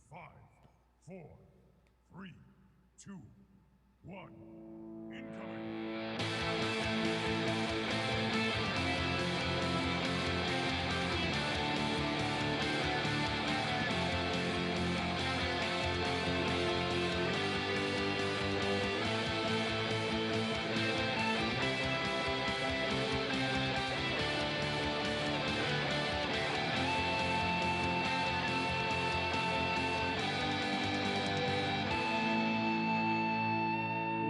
5, 4, 3, 2, 1. Incoming!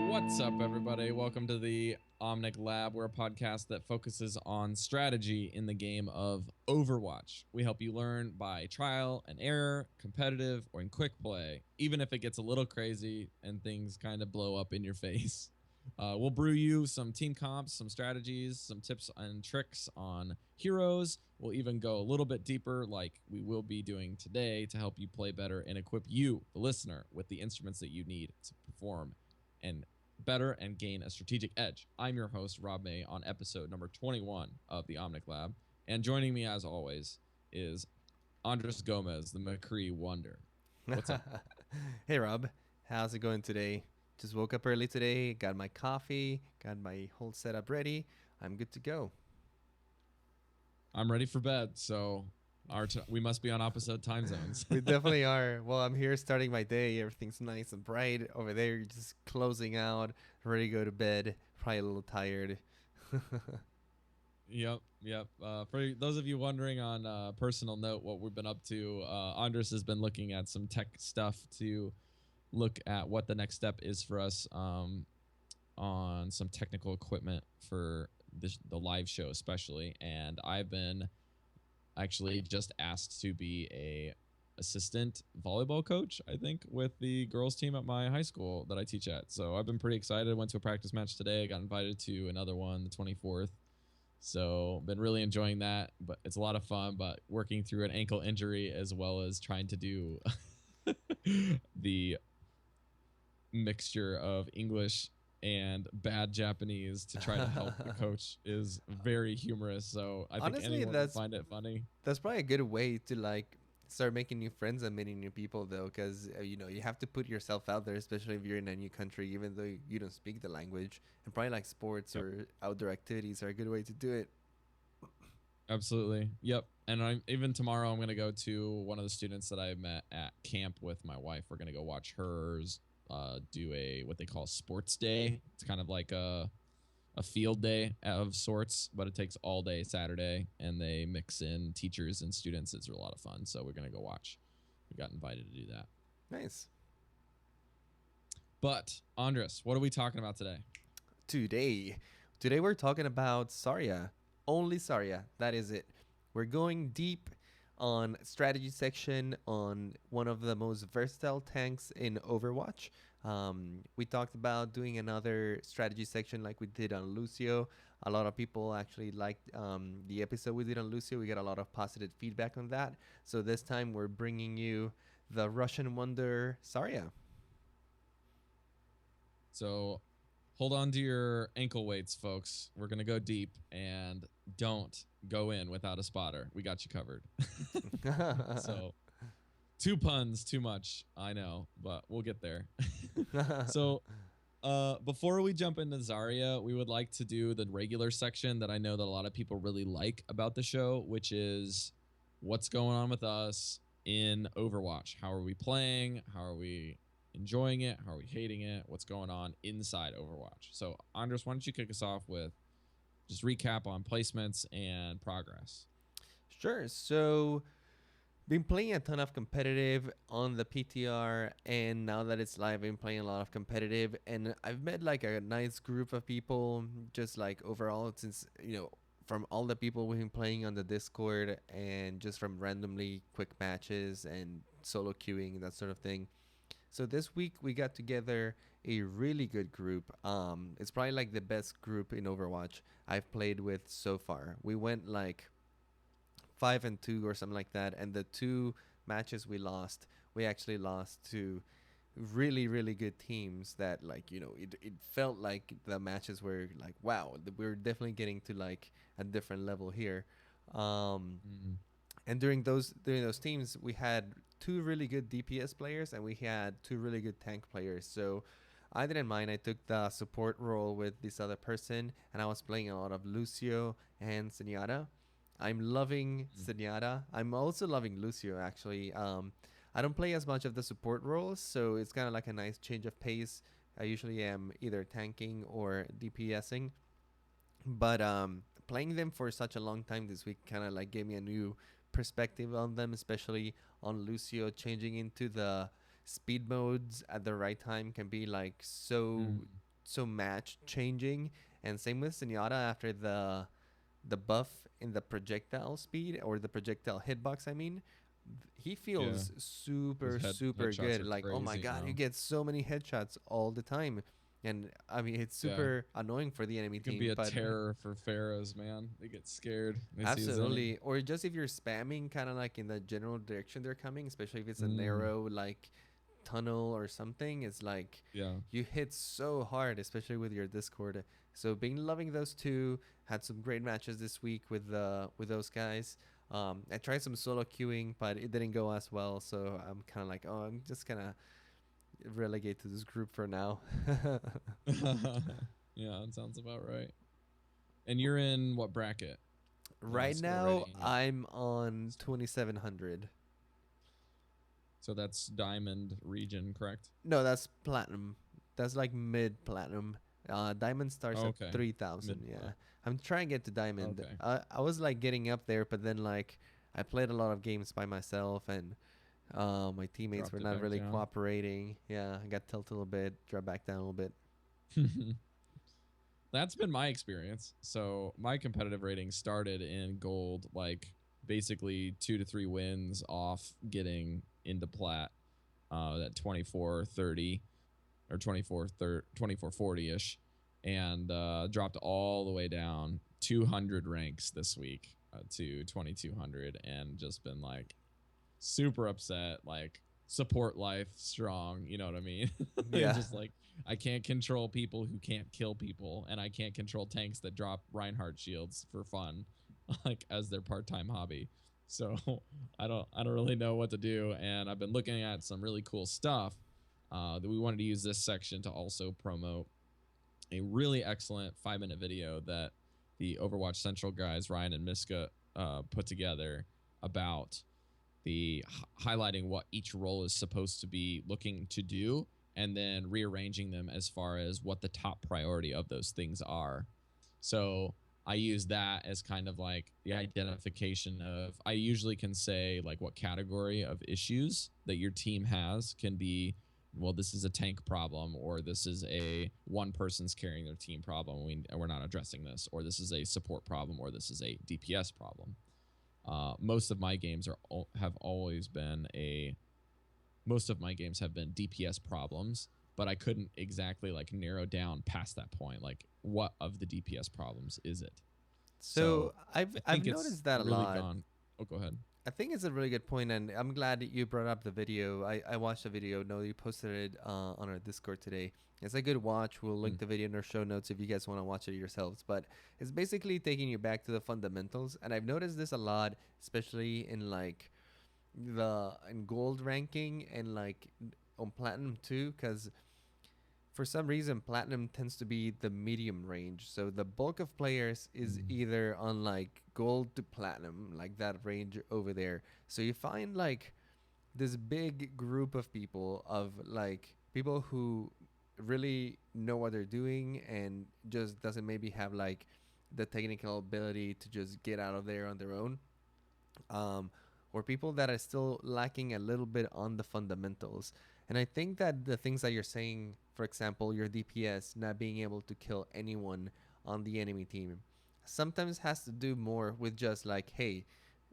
What's up, everybody? Welcome to the Omnic Lab. We're a podcast that focuses on strategy in the game of Overwatch. We help you learn by trial and error, competitive, or in quick play, even if it gets a little crazy and things kind of blow up in your face. We'll brew you some team comps, some strategies, some tips and tricks on heroes. We'll even go a little bit deeper, like we will be doing today, to help you play better and equip you, the listener, with the instruments that you need to perform and better and gain a strategic edge. I'm your host, Rob May, on episode number 21 of the Omnic Lab. And joining me, as always, is Andres Gomez, the McCree Wonder. What's up? Hey, Rob. How's it going today? Just woke up early today, got my coffee, got my whole setup ready. I'm good to go. I'm ready for bed, so we must be on opposite time zones. We definitely are. Well, I'm here starting my day. Everything's nice and bright. Over there, you're just closing out, ready to go to bed. Probably a little tired. Yep. For those of you wondering, on a personal note, what we've been up to, Andres has been looking at some tech stuff to look at what the next step is for us on some technical equipment for the live show especially. And I've been actually just asked to be a assistant volleyball coach, I think, with the girls team at my high school that I teach at. So I've been pretty excited. I went to a practice match today. I got invited to another one, the 24th. So been really enjoying that, but it's a lot of fun. But working through an ankle injury as well as trying to do the mixture of English and bad Japanese to try to help the coach is very humorous. So I think Honestly, anyone would find it funny. that's probably a good way to start making new friends and meeting new people, though, because you have to put yourself out there, especially if you're in a new country, even though you don't speak the language. And probably like sports Yep. or outdoor activities are a good way to do it. Absolutely. Yep. And even tomorrow I'm going to go to one of the students that I met at camp with my wife. We're going to go watch hers do what they call sports day. It's kind of like a field day of sorts, but it takes all day Saturday, and they mix in teachers and students. It's a lot of fun. So we're going to go watch. We got invited to do that. Nice. But Andres, what are we talking about today? Today we're talking about Zarya. Only Zarya. That is it. We're going deep on strategy section on one of the most versatile tanks in Overwatch. We talked about doing another strategy section like we did on Lucio. A lot of people actually liked the episode we did on Lucio. We got a lot of positive feedback on that. So this time we're bringing you the Russian wonder Zarya. So hold on to your ankle weights, folks. We're going to go deep, and don't go in without a spotter. We got you covered. So 2 puns, too much, I know, but we'll get there. So before we jump into Zarya, we would like to do the regular section that I know that a lot of people really like about the show, which is what's going on with us in Overwatch. How are we playing? How are we enjoying it? How are we hating it? What's going on inside Overwatch? So, Andres, why don't you kick us off with just recap on placements and progress? Sure. So, been playing a ton of competitive on the PTR, and now that it's live, I've been playing a lot of competitive, and I've met like a nice group of people, just like overall, since from all the people we've been playing on the Discord, and just from randomly quick matches and solo queuing and that sort of thing. So this week we got together a really good group. It's probably like the best group in Overwatch I've played with so far. We went like 5-2 or something like that, and the 2 matches we actually lost to really, really good teams that it felt like the matches were like, wow, we're definitely getting to like a different level here. And during those teams, we had two really good DPS players and we had two really good tank players. So I didn't mind. I took the support role with this other person, and I was playing a lot of Lucio and Zenyatta. I'm loving Mm. Zenyatta. I'm also loving Lucio actually. I don't play as much of the support roles, so it's kind of like a nice change of pace. I usually am either tanking or DPSing, but playing them for such a long time this week kind of like gave me a new perspective on them, especially on Lucio. Changing into the speed modes at the right time can be like Mm. so match changing. And same with Zenyatta after the buff in the projectile speed or the projectile hitbox. I mean, he Yeah. feels His super headshots good. are Like, oh my crazy god, you now. get so many headshots all the time, and I mean it's Yeah. super annoying for the enemy It can be team. a But terror for pharaohs, man. They get scared. They see a Zenny. absolutely, or just if you're spamming kind of like in the general direction they're coming, especially if it's a Mm. narrow like tunnel or something, it's like Yeah. you hit so hard, especially with your Discord. So being loving those two, had some great matches this week with those guys. I tried some solo queuing, but it didn't go as well. So I'm kind of like, oh, I'm just gonna relegate to this group for now. Yeah, that sounds about right. And you're in what bracket? Right Skill now, rating. I'm on 2700. So that's diamond region, correct? No, that's platinum. That's like mid platinum. Diamond starts Oh, at okay. 3000. Mid Yeah, plat. I'm trying to get to diamond. Okay. I was like getting up there, but then like I played a lot of games by myself, and my teammates Dropped were it not back really down. cooperating. Yeah, I got tilted a little bit, dropped back down a little bit. That's been my experience. So my competitive rating started in gold, like basically 2 to 3 wins off getting into plat, at 2430 or 2440 ish, and dropped all the way down 200 ranks this week, to 2200, and just been like super upset, like support life strong, you know what I mean? And Yeah, just like I can't control people who can't kill people, and I can't control tanks that drop Reinhardt shields for fun, like as their part-time hobby. So I don't really know what to do, and I've been looking at some really cool stuff, that we wanted to use this section to also promote a really excellent 5-minute video that the Overwatch Central guys Ryan and Miska, put together about the highlighting what each role is supposed to be looking to do, and then rearranging them as far as what the top priority of those things are. So I use that as kind of like the identification of, I usually can say like what category of issues that your team has can be, well, this is a tank problem, or this is a one person's carrying their team problem, we're not addressing this, or this is a support problem, or this is a DPS problem. Most of my games have always been a most of my games have been DPS problems, but I couldn't exactly like narrow down past that point. Like, what of the DPS problems is it? so So I've I I've think it's noticed that a really lot. gone. Oh, go ahead. I think it's a really good point, and I'm glad that you brought up the video. I watched the video. No, you posted it on our Discord today. It's a good watch. We'll link Mm. the video in our show notes if you guys want to watch it yourselves. But it's basically taking you back to the fundamentals, and I've noticed this a lot, especially in like the in gold ranking and like on platinum too, because for some reason platinum tends to be the medium range, so the bulk of players is Mm. either on like gold to platinum, like that range over there. So you find like this big group of people, of like people who really know what they're doing and just doesn't maybe have like the technical ability to just get out of there on their own, um, or people that are still lacking a little bit on the fundamentals. And I think that the things that you're saying, for example, your DPS not being able to kill anyone on the enemy team, sometimes has to do more with just like, hey,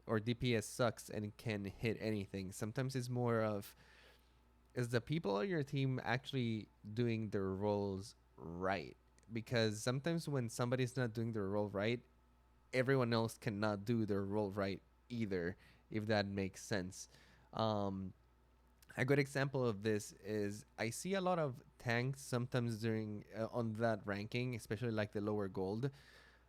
or DPS sucks and can hit anything. Sometimes it's more of, is the people on your team actually doing their roles right? Because sometimes when somebody's not doing their role right, everyone else cannot do their role right either, if that makes sense. Um, a good example of this is I see a lot of tanks sometimes during on that ranking, especially like the lower gold,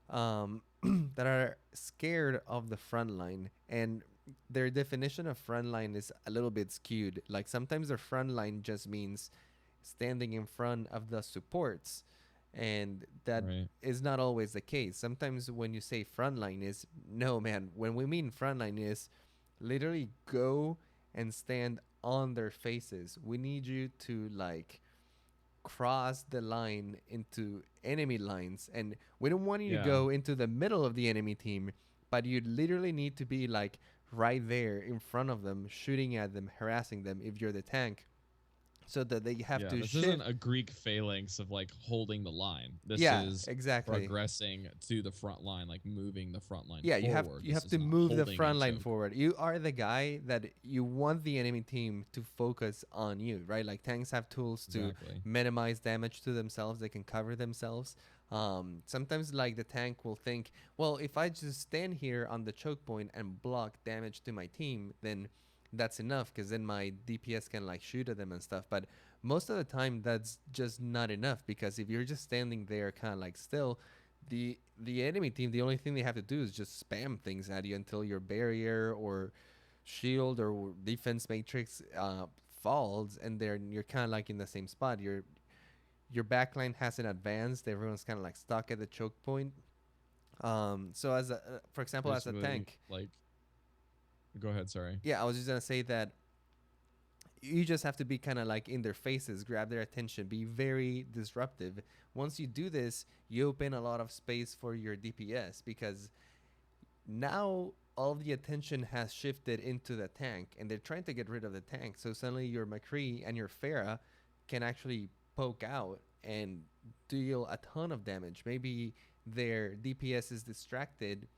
that are scared of the front line. And their definition of frontline is a little bit skewed. Like sometimes their frontline just means standing in front of the supports, and that Right. is not always the case. Sometimes when you say frontline is no man, when we mean frontline is literally go and stand on their faces. We need you to like cross the line into enemy lines, and we don't want you to Yeah. go into the middle of the enemy team, but you literally need to be like right there in front of them, shooting at them, harassing them if you're the tank, so that they have Yeah, to this isn't shift. a Greek phalanx of like holding the line. This Yeah, is exactly. progressing to the front line, like moving the front line Yeah, forward. you This have is to not move the holding a front line choke. forward. You are the guy that you want the enemy team to focus on you, right? Like tanks have tools to Exactly. minimize damage to themselves. They can cover themselves. Sometimes like the tank will think, well, if I just stand here on the choke point and block damage to my team, then that's enough because then my DPS can like shoot at them and stuff. But most of the time, that's just not enough because if you're just standing there kind of like still, the enemy team, the only thing they have to do is just spam things at you until your barrier or shield or defense matrix falls, and then you're kind of like in the same spot. Your backline hasn't advanced. Everyone's kind of like stuck at the choke point. So as a, for example, as a Basically, tank, like, go ahead. Sorry. yeah, I was just gonna say that you just have to be kind of like in their faces, grab their attention, be very disruptive. Once you do this, you open a lot of space for your DPS because now all of the attention has shifted into the tank and they're trying to get rid of the tank. So suddenly your McCree and your Farah can actually poke out and deal a ton of damage. Maybe their DPS is distracted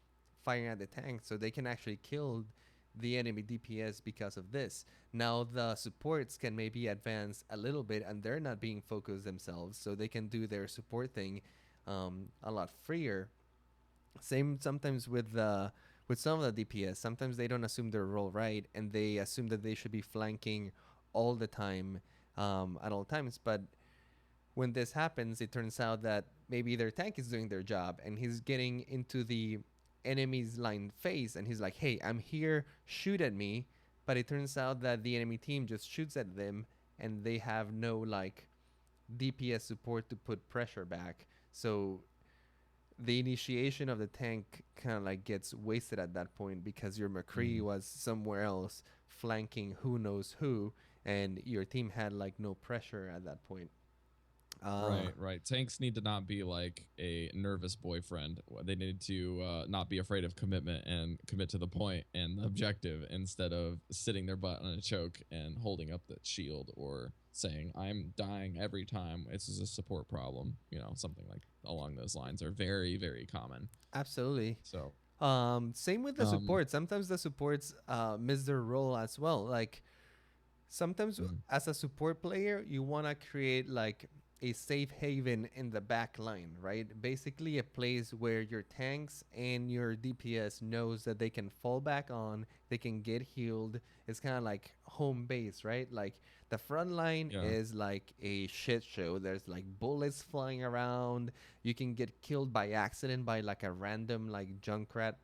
firing at the tank, so they can actually kill the enemy DPS because of this. Now the supports can maybe advance a little bit and they're not being focused themselves, so they can do their support thing a lot freer. Same sometimes with some of the DPS. Sometimes they don't assume their role right, and they assume that they should be flanking all the time, at all times. But when this happens, it turns out that maybe their tank is doing their job, and he's getting into the enemy's line face, and he's like, "Hey, I'm here. Shoot at me." But it turns out that the enemy team just shoots at them, and they have no like DPS support to put pressure back. So the initiation of the tank kind of like gets wasted at that point because your McCree Mm. was somewhere else flanking who knows who, and your team had like no pressure at that point. Right, right. Tanks need to not be like a nervous boyfriend. They need to not be afraid of commitment and commit to the point and the objective instead of sitting their butt on a choke and holding up the shield or saying, I'm dying every time. This is a support problem. You know, something like along those lines are very, very common. Absolutely. So, Same with the um, support. Sometimes the supports miss their role as well. Like sometimes mm, as a support player, you want to create like a safe haven in the back line, right? Basically a place where your tanks and your DPS knows that they can fall back on, they can get healed. It's kind of like home base, right? Like the front line yeah, is like a shit show. There's like bullets flying around. You can get killed by accident by like a random like Junkrat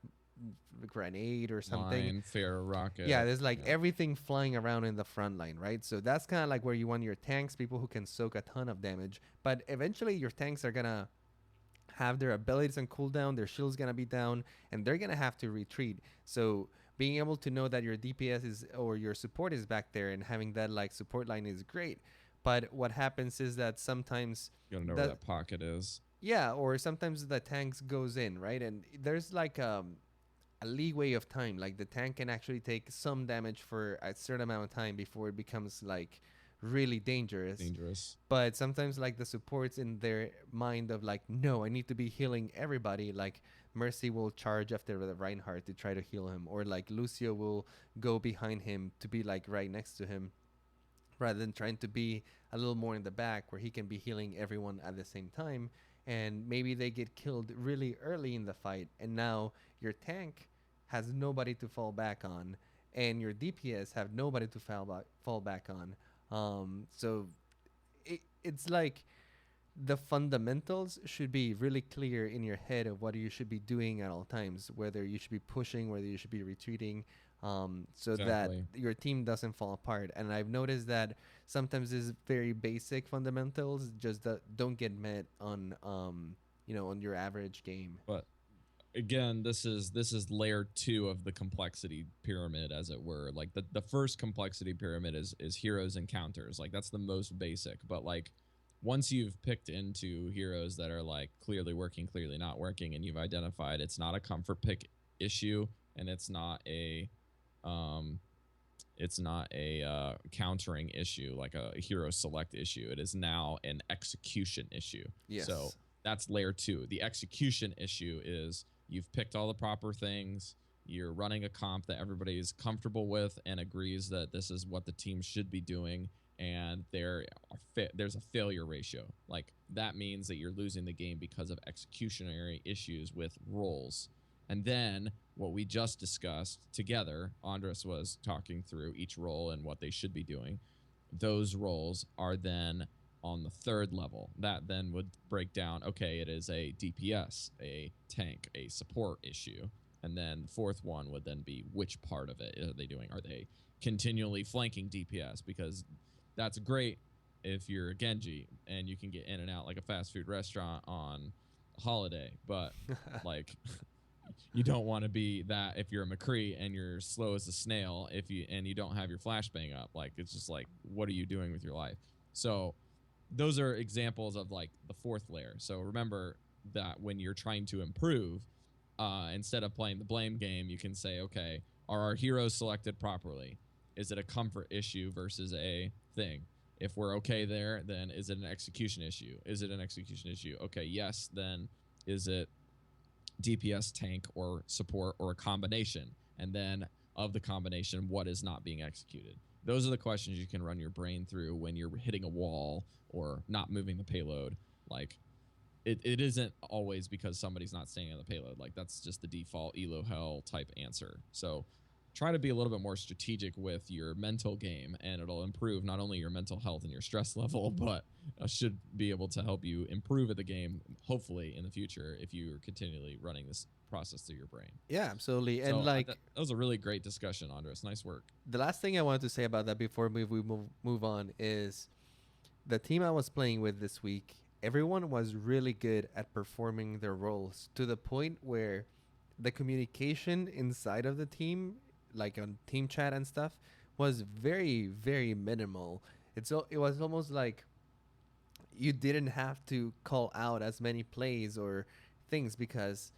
grenade or something. mine, fair Yeah, rocket. there's like Yeah, everything flying around in the front line, right? So that's kind of like where you want your tanks, people who can soak a ton of damage. But eventually, your tanks are gonna have their abilities on cooldown, their shield's gonna be down, and they're gonna have to retreat. So being able to know that your DPS is or your support is back there and having that like support line is great. But what happens is that sometimes you gotta know where that that pocket is. yeah, or sometimes the tanks goes in, right? And there's like a leeway of time. Like the tank can actually take some damage for a certain amount of time before it becomes like really dangerous. Dangerous. But sometimes like the supports in their mind of like, no, I need to be healing everybody. Like Mercy will charge after the Reinhardt to try to heal him, or like Lucio will go behind him to be like right next to him, rather than trying to be a little more in the back where he can be healing everyone at the same time. And maybe they get killed really early in the fight, and now your tank has nobody to fall back on, and your DPS have nobody to fall back on. So it's like the fundamentals should be really clear in your head of what you should be doing at all times, whether you should be pushing, whether you should be retreating. so Exactly. that your team doesn't fall apart. And I've noticed that sometimes these very basic fundamentals just don't get met on on your average game. But again, this is layer 2 of the complexity pyramid, as it were. Like the first complexity pyramid is heroes and counters. Like that's the most basic. But like once you've picked into heroes that are like clearly working, clearly not working, and you've identified it's not a comfort pick issue, and it's not a countering issue like a hero select issue. It is now an execution issue. Yes. So that's layer 2. The execution issue is you've picked all the proper things. You're running a comp that everybody is comfortable with and agrees that this is what the team should be doing. And there's a failure ratio. Like that means that you're losing the game because of executionary issues with roles. And then what we just discussed together, Andres was talking through each role and what they should be doing. Those roles are then on the third level. That then would break down, okay, it is a DPS, a tank, a support issue. And then the fourth one would then be which part of it are they doing? Are they continually flanking DPS? Because that's great if you're a Genji and you can get in and out like a fast food restaurant on a holiday. But like you don't want to be that if you're a McCree and you're slow as a snail and you don't have your flashbang up. Like it's just like, what are you doing with your life? So those are examples of like the fourth layer. So remember that when you're trying to improve, instead of playing the blame game, you can say, okay, are our heroes selected properly? Is it a comfort issue versus a thing? If we're okay there, then is it an execution issue? Is it an execution issue? Okay, yes, then is it DPS, tank, or support, or a combination? And then of the combination, what is not being executed? Those are the questions you can run your brain through when you're hitting a wall or not moving the payload. Like it isn't always because somebody's not staying on the payload. Like that's just the default elo hell type answer. So try to be a little bit more strategic with your mental game, and it'll improve not only your mental health and your stress level, but should be able to help you improve at the game, hopefully in the future, if you're continually running this process through your brain. Yeah, absolutely. So And like that was a really great discussion, Andres. Nice work. the last thing I wanted to say about that before we move on is the team I was playing with this week, everyone was really good at performing their roles to the point where the communication inside of the team, like on team chat and stuff, was very, very minimal. It was almost like you didn't have to call out as many plays or things because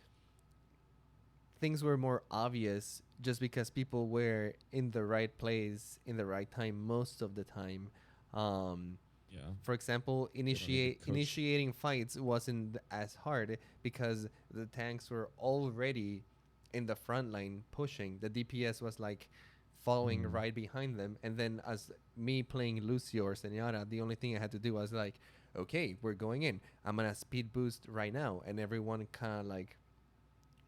things were more obvious just because people were in the right place in the right time most of the time. Yeah. For example, initiating fights wasn't as hard because the tanks were already in the front line pushing. The DPS was like following right behind them. And then as me playing Lucio or Senora, the only thing I had to do was like, okay, we're going in. I'm going to speed boost right now. And everyone kind of like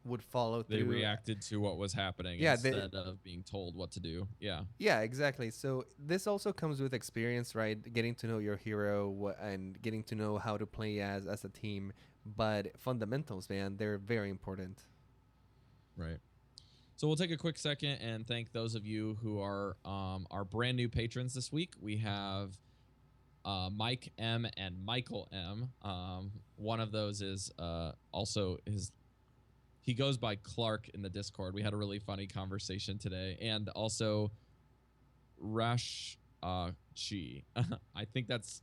would follow through. They reacted to what was happening instead of being told what to do. Yeah. Yeah, exactly. So this also comes with experience, right? Getting to know your hero and getting to know how to play as a team. But fundamentals, man, they're very important. Right. So we'll take a quick second and thank those of you who are our brand new patrons this week. We have Mike M and Michael M. One of those is also he goes by Clark in the Discord. We had a really funny conversation today. And also Rash Chi. I think that's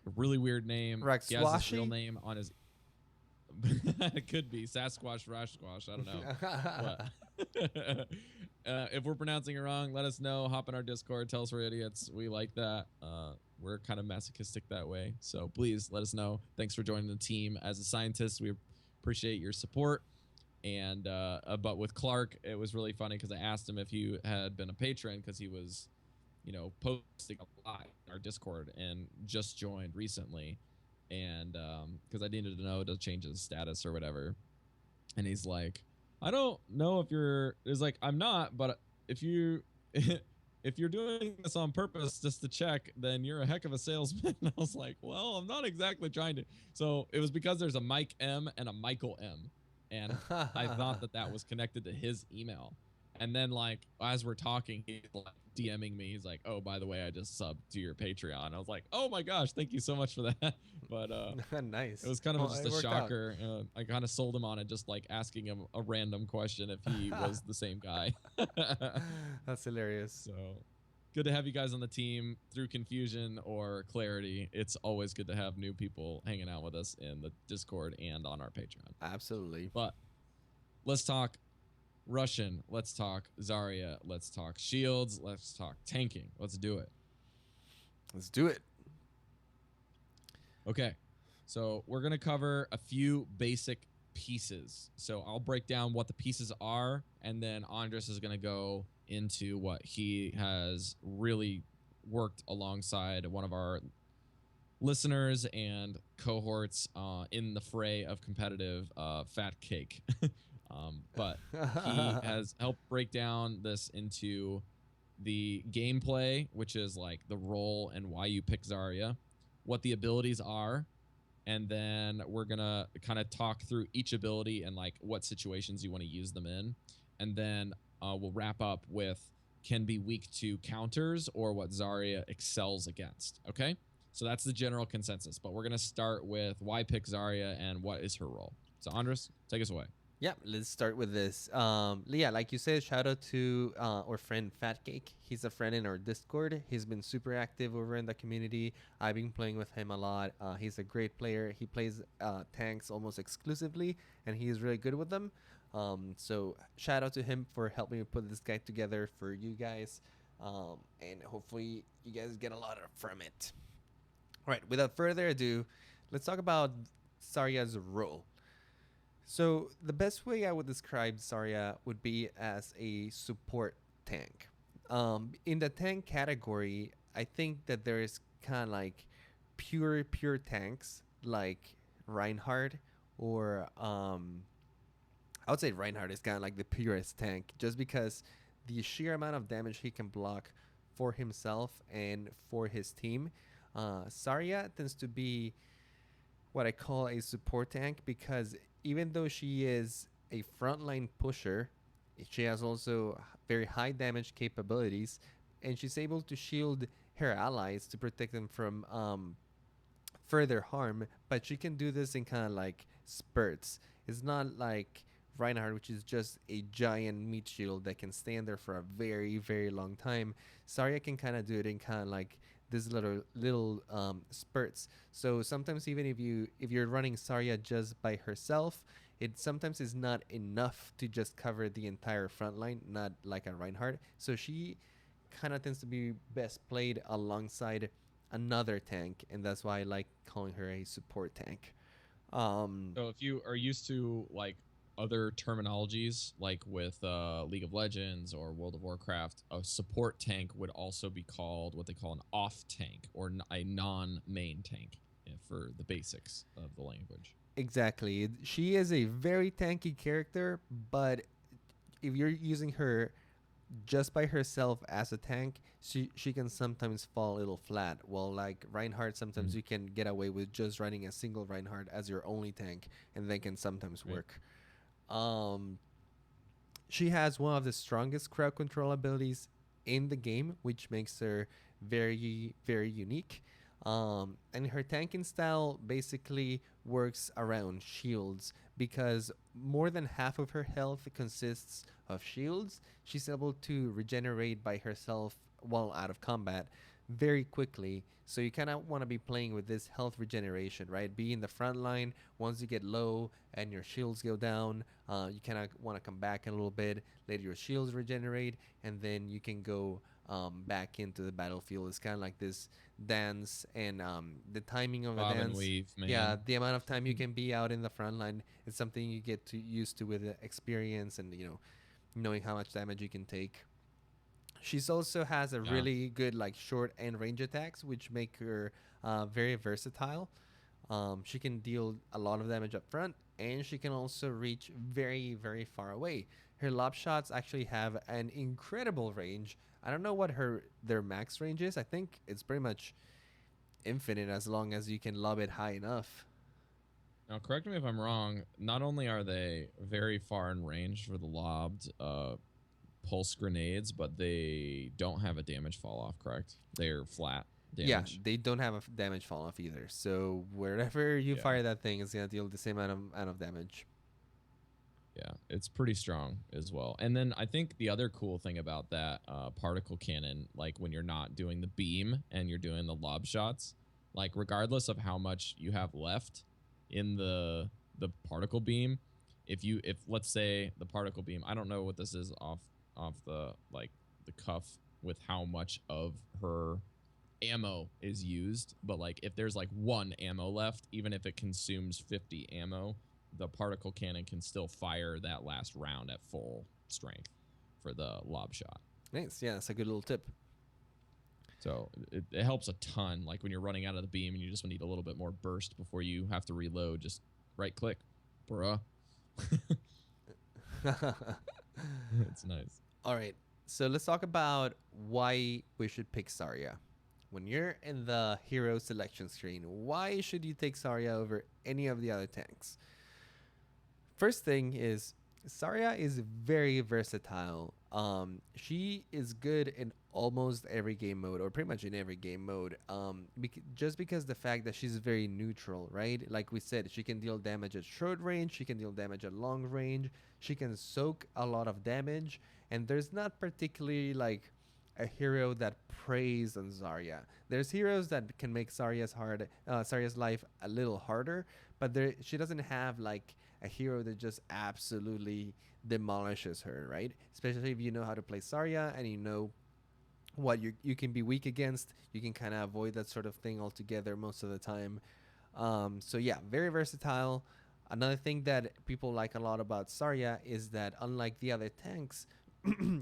a really weird name. He has his real name on his... It could be Sasquatch, Rashquash. I don't know. If we're pronouncing it wrong, let us know. Hop in our Discord. Tell us we're idiots. We like that. We're kind of masochistic that way. So please let us know. Thanks for joining the team. As a scientist, we appreciate your support. And but with Clark, it was really funny because I asked him if he had been a patron because he was, posting a lot in our Discord and just joined recently. And because I needed to know to change his status or whatever. And he's like, I don't know if you're... It's like, I'm not, but if you... If you're doing this on purpose just to check, then you're a heck of a salesman. And I was like, well, I'm not exactly trying to. So it was because there's a Mike M and a Michael M. And I thought that was connected to his email. And then like as we're talking, he's like DMing me. He's like, "Oh, by the way, I just subbed to your Patreon." I was like, "Oh my gosh, thank you so much for that." But it Nice. was kind of Well, just it a worked out. shocker. I kind of sold him on it, just like asking him a random question if he was the same guy. That's hilarious. So good to have you guys on the team through confusion or clarity. It's always good to have new people hanging out with us in the Discord and on our Patreon. Absolutely. But let's talk Russian. Let's talk Zarya. Let's talk shields. Let's talk tanking. Let's do it. Let's do it. Okay. So we're going to cover a few basic pieces. So I'll break down what the pieces are, and then Andres is going to go into what he has really worked alongside one of our listeners and cohorts in the fray of competitive fat cake. But he has helped break down this into the gameplay, which is like the role and why you pick Zarya, what the abilities are, and then we're gonna kind of talk through each ability and like what situations you want to use them in, and then we'll wrap up with can be weak to counters or what Zarya excels against. Okay, so that's the general consensus, but we're gonna start with why pick Zarya and what is her role. So Andres, take us away. Yeah, let's start with this. Yeah, like you said, shout out to our friend Fat Cake. He's a friend in our Discord. He's been super active over in the community. I've been playing with him a lot. He's a great player. He plays tanks almost exclusively, and he is really good with them. So shout out to him for helping me put this guide together for you guys, and hopefully you guys get a lot from it. All right, without further ado, let's talk about Zarya's role. So the best way I would describe Zarya would be as a support tank. In the tank category, I think that there is kind of like pure tanks like Reinhardt or I would say Reinhardt is kind of like the purest tank just because the sheer amount of damage he can block for himself and for his team. Zarya tends to be what I call a support tank because even though she is a frontline pusher, she has also very high damage capabilities, and she's able to shield her allies to protect them from further harm. But she can do this in kind of like spurts. It's not like Reinhardt, which is just a giant meat shield that can stand there for a very long time. Zarya can kind of do it in kind of like this little spurts. So sometimes even if you're running Zarya just by herself, it sometimes is not enough to just cover the entire front line, not like a Reinhardt. So she kind of tends to be best played alongside another tank, and that's why I like calling her a support tank. So if you are used to like other terminologies, like with League of Legends or World of Warcraft, a support tank would also be called what they call an off tank or a non-main tank for the basics of the language. Exactly. She is a very tanky character, but if you're using her just by herself as a tank, she can sometimes fall a little flat. Well, like Reinhardt, sometimes you can get away with just running a single Reinhardt as your only tank, and they can sometimes work. She has one of the strongest crowd control abilities in the game, which makes her very unique. And her tanking style basically works around shields because more than half of her health consists of shields. She's able to regenerate by herself while out of combat very quickly. So you kind of want to be playing with this health regeneration, right? Be in the front line. Once you get low and your shields go down, you kind of want to come back a little bit, let your shields regenerate, and then you can go back into the battlefield. It's kind of like this dance, and the timing of Bob a dance. and weave, man. Yeah, the amount of time you can be out in the front line is something you get to used to with experience and knowing how much damage you can take. She's also has a really good like short and range attacks, which make her very versatile. She can deal a lot of damage up front, and she can also reach very far away. Her lob shots actually have an incredible range. I don't know what their max range is. I think it's pretty much infinite as long as you can lob it high enough. Now, correct me if I'm wrong. Not only are they very far in range for the lobbed pulse grenades, but they don't have a damage fall off, correct? They're flat Yeah, damage. they don't have a damage fall off either. So wherever you Yeah. fire that thing, it's gonna deal the same amount of damage. Yeah, it's pretty strong as well. And then I think the other cool thing about that particle cannon, like when you're not doing the beam and you're doing the lob shots, like regardless of how much you have left in the particle beam, if let's say the particle beam, I don't know what this is off the like the cuff with how much of her ammo is used, but like if there's like one ammo left, even if it consumes 50 ammo, the particle cannon can still fire that last round at full strength for the lob shot. Nice. Yeah, that's a good little tip. So it helps a ton. Like when you're running out of the beam and you just need a little bit more burst before you have to reload, just right click, bruh. It's nice. All right. So let's talk about why we should pick Zarya. When you're in the hero selection screen, why should you take Zarya over any of the other tanks? First thing is Zarya is very versatile. She is good in almost every game mode, or pretty much in every game mode. Just because the fact that she's very neutral, right? Like we said, she can deal damage at short range, she can deal damage at long range, she can soak a lot of damage, and there's not particularly like a hero that preys on Zarya. There's heroes that can make Zarya's life a little harder, but she doesn't have like a hero that just absolutely demolishes her, right? Especially if you know how to play Zarya and you know what you can be weak against. You can kind of avoid that sort of thing altogether most of the time. So yeah, very versatile. Another thing that people like a lot about Zarya is that unlike the other tanks,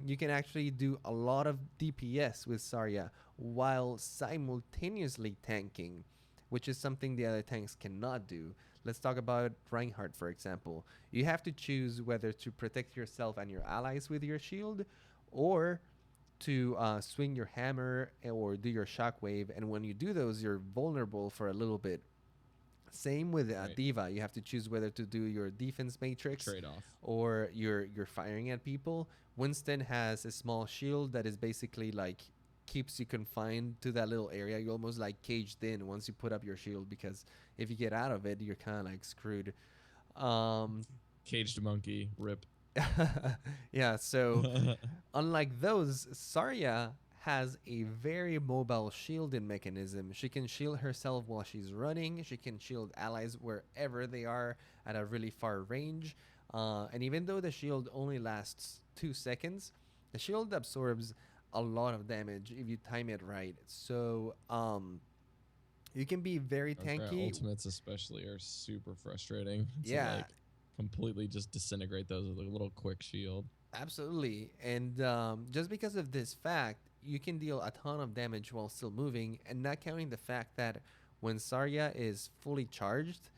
you can actually do a lot of DPS with Zarya while simultaneously tanking, which is something the other tanks cannot do. Let's talk about Reinhardt, for example. You have to choose whether to protect yourself and your allies with your shield or to swing your hammer or do your shockwave. And when you do those, you're vulnerable for a little bit. Same with Right. D.Va. You have to choose whether to do your defense matrix Trade off. or you're firing at people. Winston has a small shield that is basically like keeps you confined to that little area. You're almost like caged in once you put up your shield, because if you get out of it, you're kind of like screwed. Caged monkey, rip. Yeah, so unlike those, Zarya has a very mobile shielding mechanism. She can shield herself while she's running. She can shield allies wherever they are at a really far range. And even though the shield only lasts 2 seconds, the shield absorbs a lot of damage if you time it right. So you can be very tanky. Ultimates especially are super frustrating. Yeah. To like completely just disintegrate those with a little quick shield. Absolutely. And just because of this fact, you can deal a ton of damage while still moving, and not counting the fact that when Zarya is fully charged,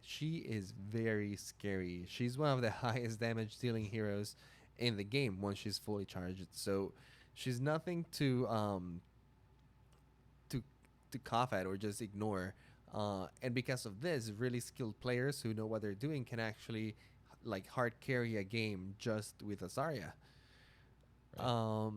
she is very scary. She's one of the highest damage dealing heroes in the game once she's fully charged. So she's nothing to cough at or just ignore. And because of this, really skilled players who know what they're doing can actually like hard carry a game just with a Zarya. Right.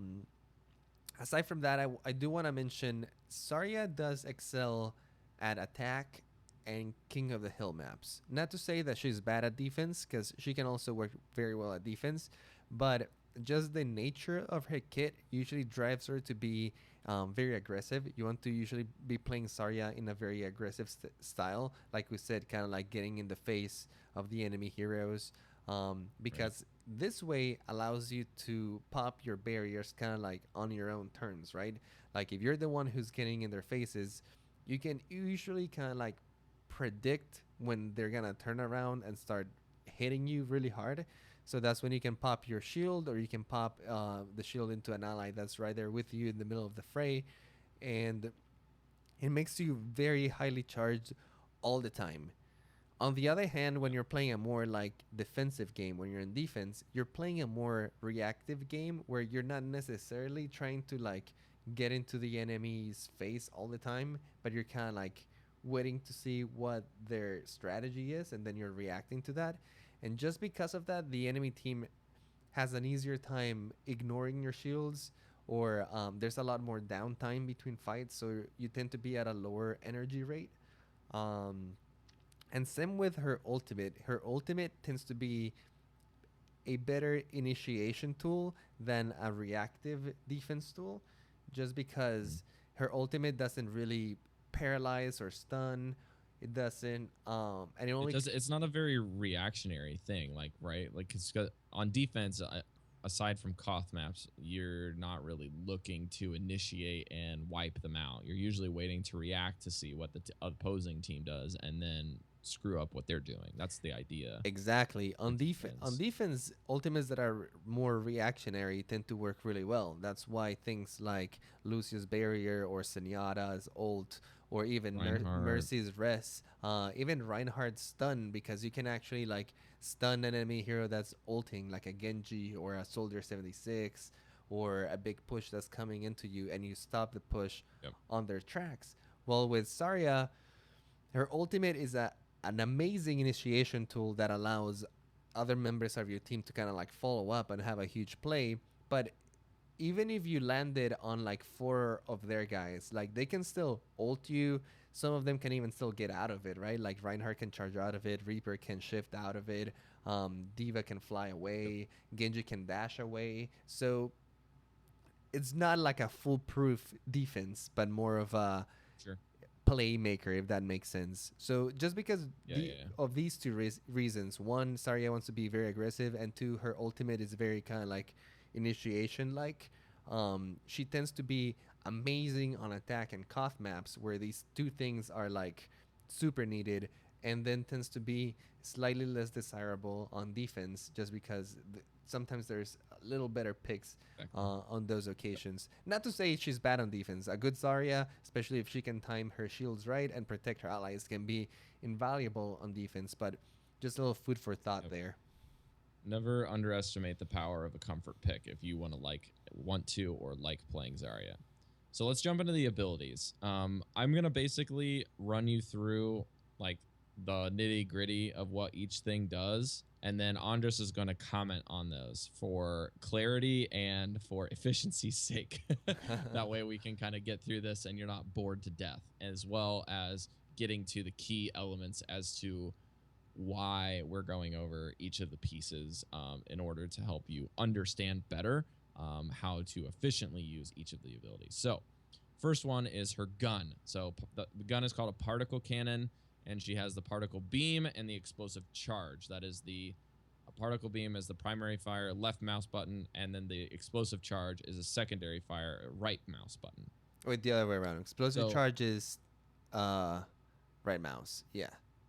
Aside from that, I do want to mention Zarya does excel at attack and King of the Hill maps. Not to say that she's bad at defense, because she can also work very well at defense, but just the nature of her kit usually drives her to be very aggressive. You want to usually be playing Zarya in a very aggressive style, like we said, kind of like getting in the face of the enemy heroes, because this way allows you to pop your barriers kind of like on your own terms, right? Like if you're the one who's getting in their faces, you can usually kind of like predict when they're gonna turn around and start hitting you really hard. So that's when you can pop your shield, or you can pop the shield into an ally that's right there with you in the middle of the fray, and it makes you very highly charged all the time. On the other hand, when you're playing a more like defensive game, when you're in defense, you're playing a more reactive game where you're not necessarily trying to like get into the enemy's face all the time, but you're kind of like waiting to see what their strategy is, and then you're reacting to that. And just because of that, the enemy team has an easier time ignoring your shields, or there's a lot more downtime between fights, so you tend to be at a lower energy rate. Um, and same with her ultimate. Her ultimate tends to be a better initiation tool than a reactive defense tool, just because her ultimate doesn't really paralyze or stun. It doesn't, and it It only. does. It's not a very reactionary thing, like right, like because on defense, aside from Koth maps, you're not really looking to initiate and wipe them out. You're usually waiting to react to see what the opposing team does, and then screw up what they're doing. That's the idea. Exactly. For On defense, ultimates that are more reactionary tend to work really well. That's why things like Lucio's Barrier or Senyata's ult or even Reinhardt. Mercy's Res, even Reinhardt's Stun, because you can actually like stun an enemy hero that's ulting, like a Genji or a Soldier 76 or a big push that's coming into you, and you stop the push Yep. on their tracks. Well, with Zarya, her ultimate is an amazing initiation tool that allows other members of your team to kind of like follow up and have a huge play. But even if you landed on like 4 of their guys, like they can still ult you. Some of them can even still get out of it, right? Like Reinhardt can charge out of it, Reaper can shift out of it, Diva can fly away, Genji can dash away. So it's not like a foolproof defense, but more of a Sure. playmaker, if that makes sense. So just because Yeah. of these two reasons, one, Zarya wants to be very aggressive, and two, her ultimate is very kind of like initiation like. She tends to be amazing on attack and Koth maps where these two things are like super needed, and then tends to be slightly less desirable on defense just because sometimes there's a little better picks on those occasions. Not to say she's bad on defense. A good Zarya, especially if she can time her shields right and protect her allies, can be invaluable on defense, but just a little food for thought there. Never underestimate the power of a comfort pick if you want to or like playing Zarya. So let's jump into the abilities. I'm gonna basically run you through like the nitty gritty of what each thing does, and then Andres is going to comment on those for clarity and for efficiency's sake. That way we can kind of get through this and you're not bored to death, as well as getting to the key elements as to why we're going over each of the pieces in order to help you understand better how to efficiently use each of the abilities. So first one is her gun. So the gun is called a particle cannon, and she has the particle beam and the explosive charge. That is a particle beam is the primary fire, left mouse button, and then the explosive charge is a secondary fire, right mouse button. Wait, the other way around. Explosive charge is right mouse, yeah,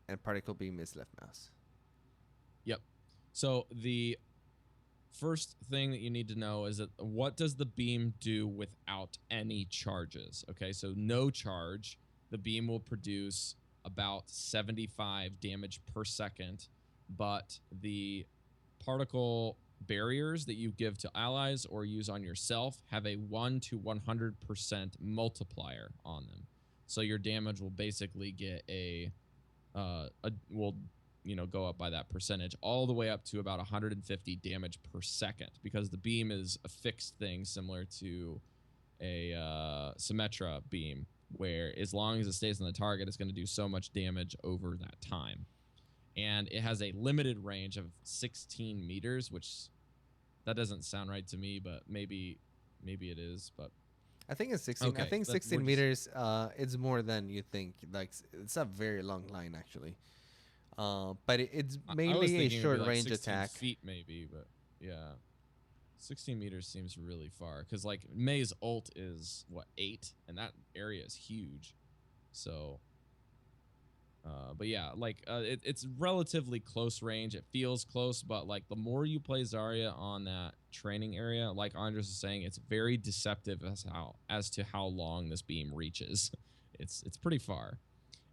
and particle beam is left mouse. Yep. So the first thing that you need to know is that what does the beam do without any charges? Okay, so no charge, the beam will produce about 75 damage per second, but the particle barriers that you give to allies or use on yourself have a 1 to 100% multiplier on them. So your damage will basically get go up by that percentage all the way up to about 150 damage per second, because the beam is a fixed thing similar to a Symmetra beam, where as long as it stays on the target, it's going to do so much damage over that time. And it has a limited range of 16 meters, which that doesn't sound right to me, but maybe it is. But I think it's 16. Okay, I think 16 meters. It's more than you think. Like it's a very long line actually. But it's mainly a short range attack. Feet maybe, but yeah. 16 meters seems really far, because like Mei's ult is what, 8, and that area is huge. So but yeah, like it's relatively close range. It feels close, but like the more you play Zarya on that training area, like Andres is saying, it's very deceptive as to how long this beam reaches. It's pretty far.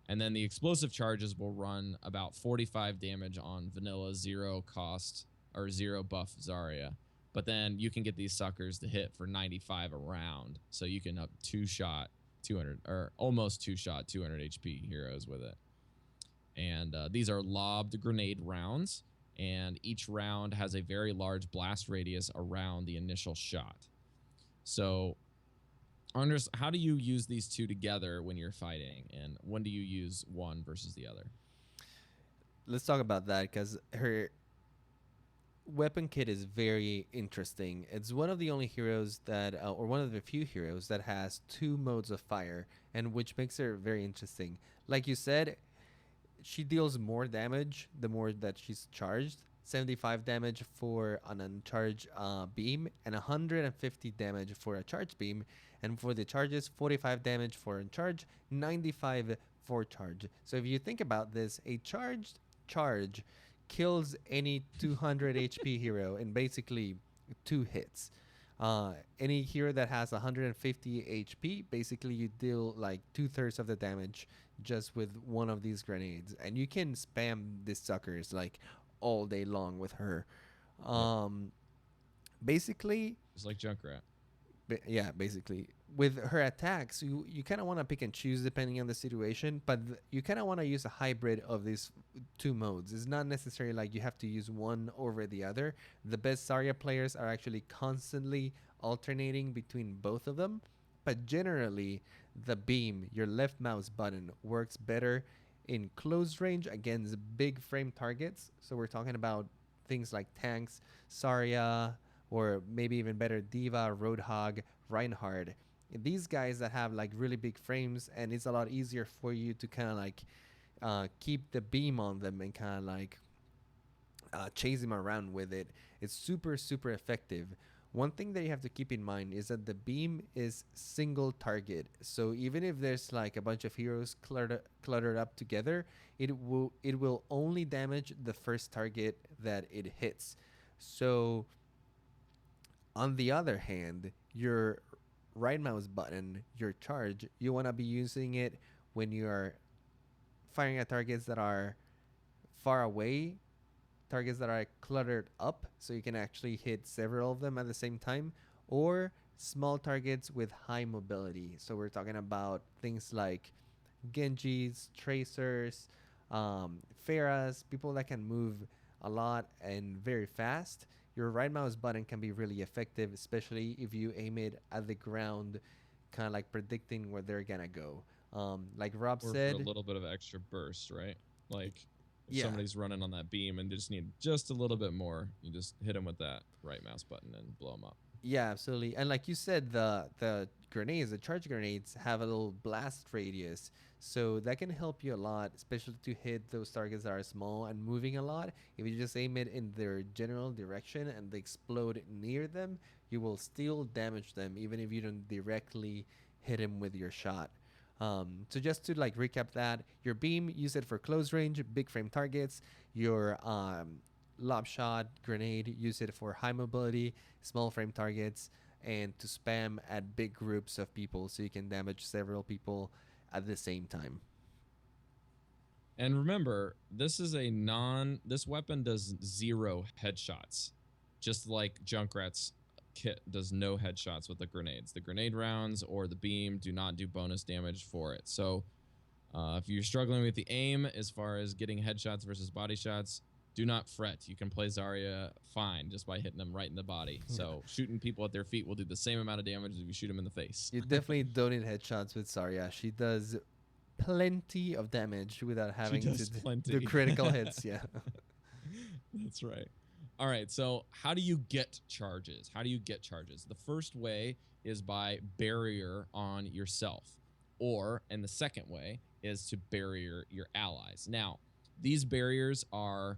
And then the explosive charges will run about 45 damage on vanilla 0 cost or 0 buff Zarya. But then you can get these suckers to hit for 95 a round. So you can up 2-shot 200 or almost 2-shot 200 HP heroes with it. And these are lobbed grenade rounds. and each round has a very large blast radius around the initial shot. So, Andres, how do you use these two together when you're fighting, and when do you use one versus the other? Let's talk about that because her weapon kit is very interesting. It's one of the only heroes that, or one of the few heroes that has two modes of fire, and which makes her very interesting. Like you said, she deals more damage the more that she's charged. 75 damage for an uncharged beam, and 150 damage for a charged beam. And for the charges, 45 damage for uncharged, 95 for charge. So if you think about this, a charged charge kills any 200 HP hero in basically 2 hits. Any hero that has 150 HP, basically you deal like 2/3 of the damage just with one of these grenades, and you can spam these suckers like all day long with her. Basically, It's like Junkrat. yeah, basically with her attacks, you kind of want to pick and choose depending on the situation, but you kind of want to use a hybrid of these two modes. It's not necessarily like you have to use one over the other. The best Zarya players are actually constantly alternating between both of them, but generally the beam, your left mouse button, works better in close range against big frame targets. So we're talking about things like tanks, Zarya, or maybe even better, Diva, Roadhog, Reinhardt. These guys that have like really big frames, and it's a lot easier for you to kind of like keep the beam on them and kind of like chase them around with it. It's super, super effective. One thing that you have to keep in mind is that the beam is single target. So even if there's like a bunch of heroes cluttered up together, it will only damage the first target that it hits. So on the other hand, your right mouse button, your charge, you want to be using it when you are firing at targets that are far away, targets that are cluttered up, so you can actually hit several of them at the same time, or small targets with high mobility. So we're talking about things like Genjis, Tracers, Pharahs, people that can move a lot and very fast. Your right mouse button can be really effective, especially if you aim it at the ground, kind of like predicting where they're gonna go. Like Rob Or said, for a little bit of extra burst, right? Like if yeah, somebody's running on that beam and just need just a little bit more, you just hit them with that right mouse button and blow them up. yeah, absolutely. And like you said, the grenades, the charge grenades, have a little blast radius, so that can help you a lot, especially to hit those targets that are small and moving a lot. If you just aim it in their general direction and they explode near them, you will still damage them, even if you don't directly hit them with your shot. So just to like recap that, your beam, use it for close range, big frame targets. Your lob shot, grenade, use it for high mobility, small frame targets, and to spam at big groups of people so you can damage several people at the same time. And remember, this weapon does 0 headshots. Just like Junkrat's kit does no headshots with the grenades. The grenade rounds or the beam do not do bonus damage for it. So if you're struggling with the aim as far as getting headshots versus body shots, do not fret. You can play Zarya fine just by hitting them right in the body. So shooting people at their feet will do the same amount of damage as if you shoot them in the face. You definitely don't need headshots with Zarya. She does plenty of damage without having to do critical hits. Yeah. That's right. All right. So how do you get charges? The first way is by barrier on yourself, and the second way is to barrier your allies. Now, these barriers are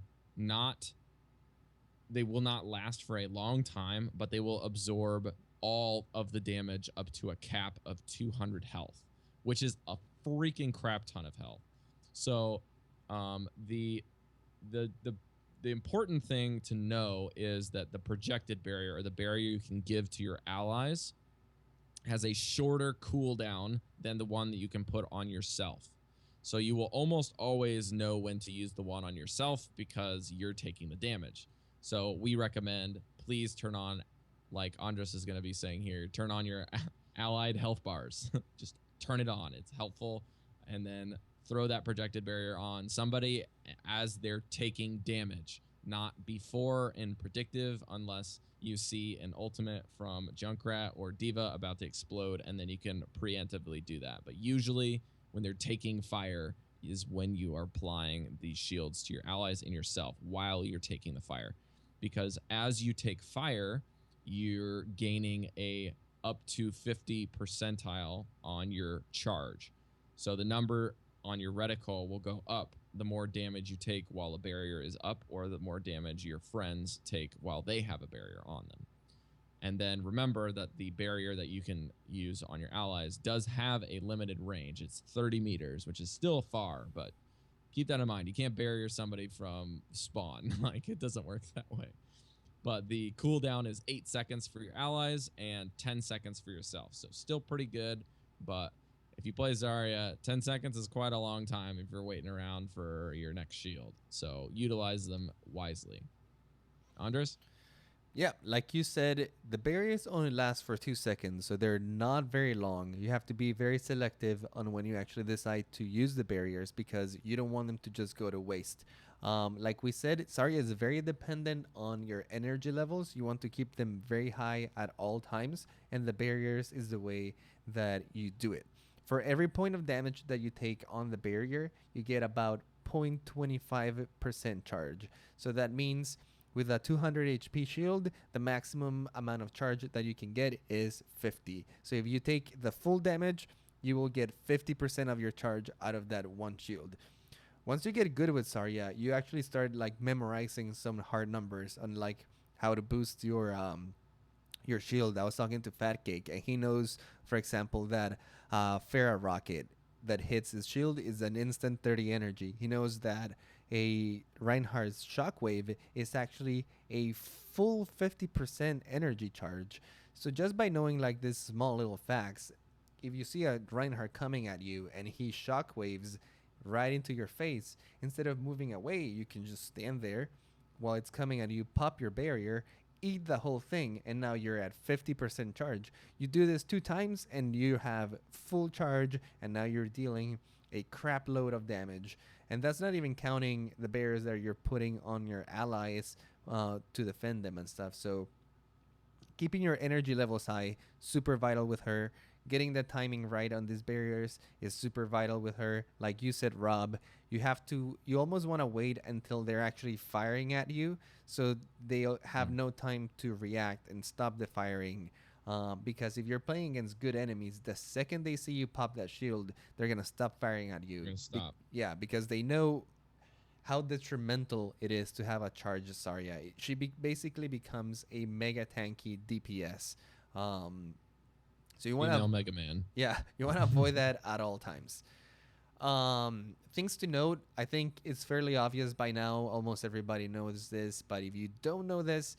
they will not last for a long time, but they will absorb all of the damage up to a cap of 200 health, which is a freaking crap ton of health. So the important thing to know is that the projected barrier, or the barrier you can give to your allies, has a shorter cooldown than the one that you can put on yourself. So you will almost always know when to use the one on yourself because you're taking the damage. So we recommend, please turn on, like Andres is going to be saying here, turn on your allied health bars. Just turn it on. It's helpful. And then throw that projected barrier on somebody as they're taking damage. not before in predictive, unless you see an ultimate from Junkrat or Diva about to explode, and then you can preemptively do that. But usually, when they're taking fire, is when you are applying these shields to your allies and yourself while you're taking the fire. Because as you take fire, you're gaining a up to 50 percentile on your charge. So the number on your reticle will go up the more damage you take while a barrier is up, or the more damage your friends take while they have a barrier on them. And then remember that the barrier that you can use on your allies does have a limited range. It's 30 meters, which is still far, but keep that in mind. You can't barrier somebody from spawn. Like, it doesn't work that way. But the cooldown is 8 seconds for your allies and 10 seconds for yourself. So still pretty good, but if you play Zarya, 10 seconds is quite a long time if you're waiting around for your next shield. So utilize them wisely. Andres? Yeah, like you said, the barriers only last for 2 seconds, so they're not very long. You have to be very selective on when you actually decide to use the barriers because you don't want them to just go to waste. Like we said, Zarya is very dependent on your energy levels. You want to keep them very high at all times, and the barriers is the way that you do it. For every point of damage that you take on the barrier, you get about 0.25% charge. So that means with a 200 HP shield, the maximum amount of charge that you can get is 50. So if you take the full damage, you will get 50% of your charge out of that one shield. Once you get good with Zarya, you actually start like memorizing some hard numbers on like how to boost your shield. I was talking to Fat Cake, and he knows, for example, that Farah Rocket that hits his shield is an instant 30 energy. He knows that a Reinhardt's Shockwave is actually a full 50% energy charge. So just by knowing like this small little facts, if you see a Reinhardt coming at you and he shockwaves right into your face, instead of moving away, you can just stand there while it's coming at you, pop your barrier, eat the whole thing, and now you're at 50% charge. You do this 2 times and you have full charge, and now you're dealing a crap load of damage. And that's not even counting the barriers that you're putting on your allies to defend them and stuff. So keeping your energy levels high, super vital with her. Getting the timing right on these barriers is super vital with her. Like you said, Rob, you almost want to wait until they're actually firing at you, so they'll have no time to react and stop the firing. Because if you're playing against good enemies, the second they see you pop that shield, they're gonna stop firing at you. You're gonna stop. Yeah, because they know how detrimental it is to have a charged Zarya. She basically becomes a mega tanky DPS. So you want to Mega Man. yeah, you want to avoid that at all times. Things to note, I think it's fairly obvious by now. Almost everybody knows this, but if you don't know this,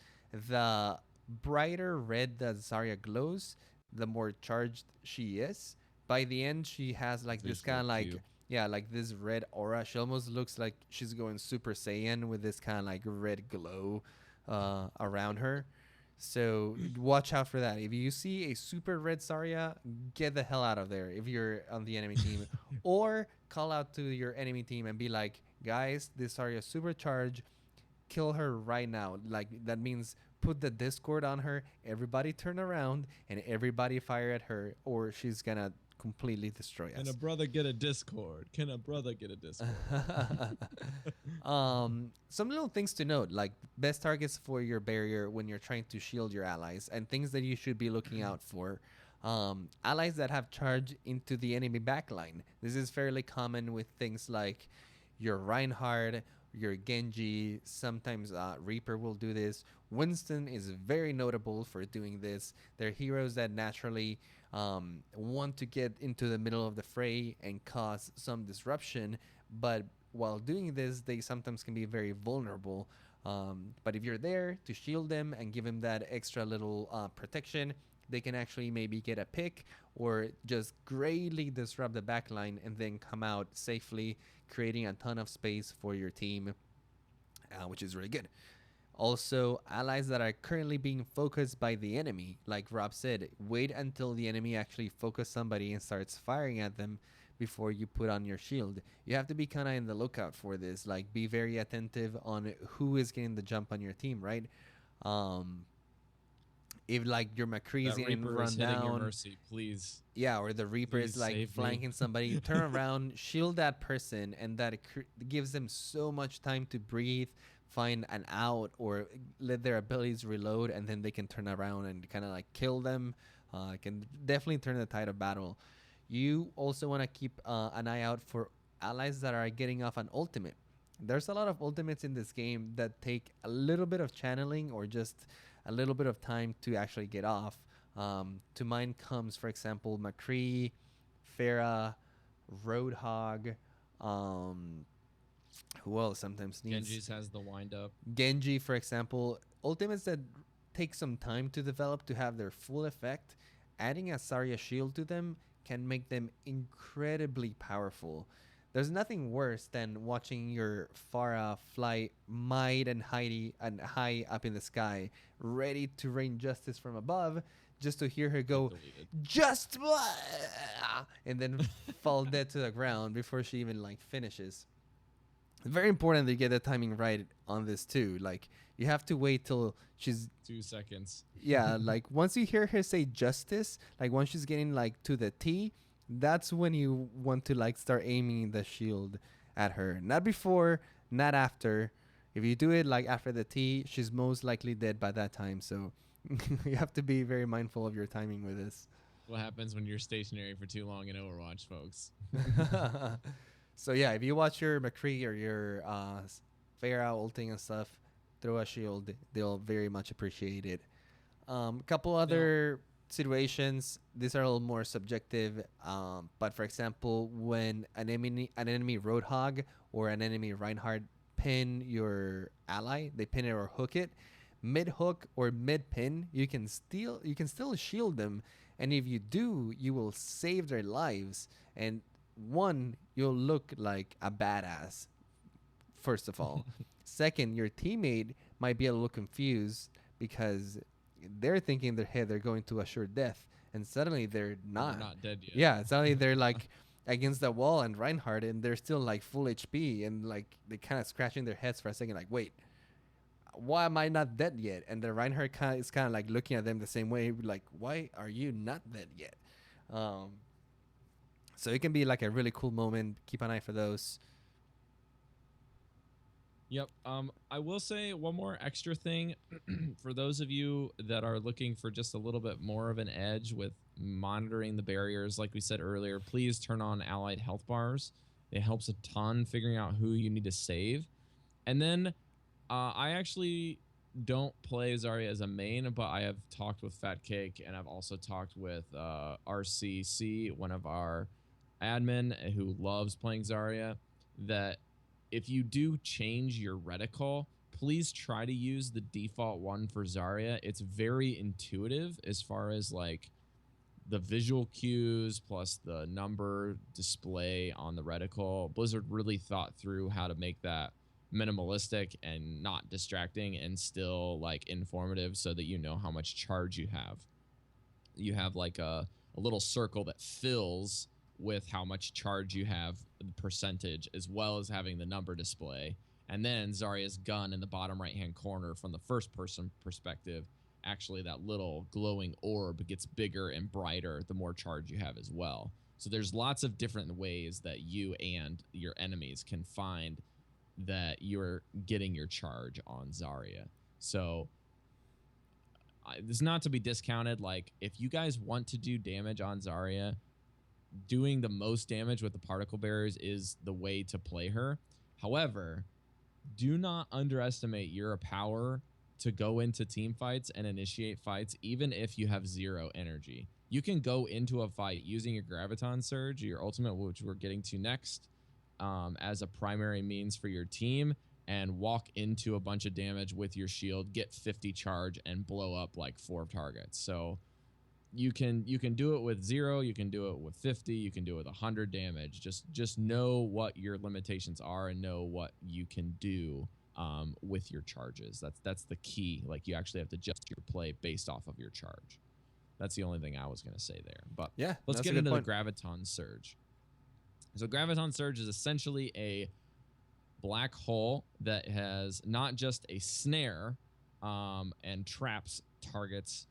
the brighter red that Zarya glows, the more charged she is. By the end, she has like this kind of like like this red aura. She almost looks like she's going Super Saiyan with this kind of like red glow around her. So watch out for that. If you see a super red Zarya, get the hell out of there if you're on the enemy team. Or call out to your enemy team and be like, guys, this Zarya supercharged. Kill her right now. Like, that means put the Discord on her. Everybody turn around and everybody fire at her, or she's going to completely destroy us. Can a brother get a Discord? Some little things to note, like best targets for your barrier when you're trying to shield your allies, and things that you should be looking out for. Allies that have charge into the enemy backline. This is fairly common with things like your Reinhardt, your Genji. Sometimes Reaper will do this. Winston is very notable for doing this. They're heroes that naturally want to get into the middle of the fray and cause some disruption, but while doing this, they sometimes can be very vulnerable. But if you're there to shield them and give them that extra little protection, they can actually maybe get a pick or just greatly disrupt the backline and then come out safely, creating a ton of space for your team, which is really good. Also, allies that are currently being focused by the enemy, like Rob said, wait until the enemy actually focus somebody and starts firing at them, before you put on your shield. You have to be kind of in the lookout for this. Like, be very attentive on who is getting the jump on your team, right? Um, if like your McCree is That getting Reaper run is hitting your down, mercy, please. yeah, or the Reaper is Please like save me. flanking somebody, turn around, shield that person, and that gives them so much time to breathe, find an out, or let their abilities reload, and then they can turn around and kind of like kill them. Can definitely turn the tide of battle. You also want to keep an eye out for allies that are getting off an ultimate. There's a lot of ultimates in this game that take a little bit of channeling or just a little bit of time to actually get off. To mind comes, for example, McCree, Farah, Roadhog. Who else sometimes needs? Genji's has the wind up. Genji, for example. Ultimates that take some time to develop to have their full effect. Adding a Zarya shield to them can make them incredibly powerful. There's nothing worse than watching your Farah fly might and high up in the sky, ready to rain justice from above, just to hear her go, just, and then fall dead to the ground before she even like finishes. Very important to get the timing right on this too. Like, you have to wait till she's 2 seconds. yeah, like once you hear her say justice, like once she's getting like to the T, that's when you want to like start aiming the shield at her. Not before, not after. If you do it like after the T, she's most likely dead by that time. So you have to be very mindful of your timing with this. What happens when you're stationary for too long in Overwatch, folks? So yeah, if you watch your McCree or your Pharah ulting and stuff, throw a shield. They'll very much appreciate it. Couple other situations. These are a little more subjective. But for example, when an enemy Roadhog or an enemy Reinhardt pin your ally, they pin it or hook it. Mid hook or mid pin, you can still shield them, and if you do, you will save their lives. And one, you'll look like a badass. First of all, second, your teammate might be a little confused because they're thinking in their head they're going to a sure death, and suddenly they're not. They're not dead yet. Yeah, suddenly they're like against the wall and Reinhardt, and they're still like full HP, and like they kind of scratching their heads for a second, like, wait, why am I not dead yet? And the Reinhardt is kind of like looking at them the same way, like, why are you not dead yet? So it can be like a really cool moment. Keep an eye for those. Yep. I will say one more extra thing for those of you that are looking for just a little bit more of an edge with monitoring the barriers. Like we said earlier, please turn on allied health bars. It helps a ton figuring out who you need to save. And then I actually don't play Zarya as a main, but I have talked with Fat Cake, and I've also talked with RCC, one of our admin who loves playing Zarya, that if you do change your reticle, please try to use the default one for Zarya. It's very intuitive as far as like the visual cues plus the number display on the reticle. Blizzard really thought through how to make that minimalistic and not distracting and still like informative so that you know how much charge you have. You have like a little circle that fills with how much charge you have, the percentage, as well as having the number display. And then Zarya's gun in the bottom right-hand corner from the first-person perspective, actually that little glowing orb gets bigger and brighter the more charge you have as well. So there's lots of different ways that you and your enemies can find that you're getting your charge on Zarya. So this is not to be discounted. Like, if you guys want to do damage on Zarya, doing the most damage with the particle barriers is the way to play her. However, do not underestimate your power to go into team fights and initiate fights, even if you have 0 energy. You can go into a fight using your Graviton Surge, your ultimate, which we're getting to next, as a primary means for your team, and walk into a bunch of damage with your shield, get 50 charge, and blow up like 4 targets. So you can do it with 0, you can do it with 50, you can do it with 100 damage. Just know what your limitations are and know what you can do with your charges. That's the key. Like, you actually have to adjust your play based off of your charge. That's the only thing I was going to say there. But yeah, let's get into the Graviton Surge. So Graviton Surge is essentially a black hole that has not just a snare and traps targets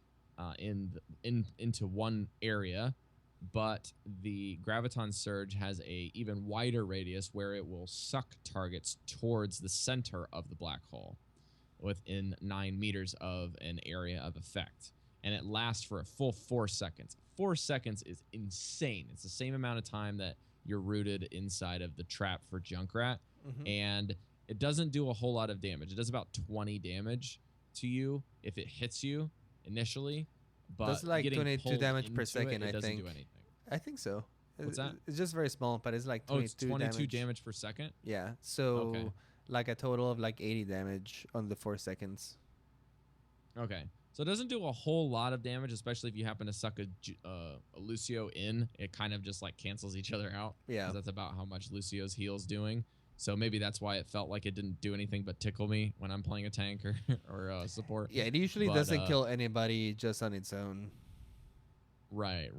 into one area, but the Graviton Surge has a even wider radius where it will suck targets towards the center of the black hole within 9 meters of an area of effect. And it lasts for a full 4 seconds. 4 seconds is insane. It's the same amount of time that you're rooted inside of the trap for Junkrat. And it doesn't do a whole lot of damage. It does about 20 damage to you if it hits you initially. But That's like getting 22 pulled damage per into second, it I doesn't think. do anything. I think so. What's that? It's just very small, but it's like 22, it's 22 damage per second? Yeah. So Okay. like a total of like 80 damage on the 4 seconds. Okay. So it doesn't do a whole lot of damage, especially if you happen to suck a Lucio in. It kind of just like cancels each other out. Yeah. 'Cause that's about how much Lucio's heal's doing. So maybe that's why it felt like it didn't do anything but tickle me when I'm playing a tank or support. Yeah, it usually doesn't kill anybody just on its own. Right.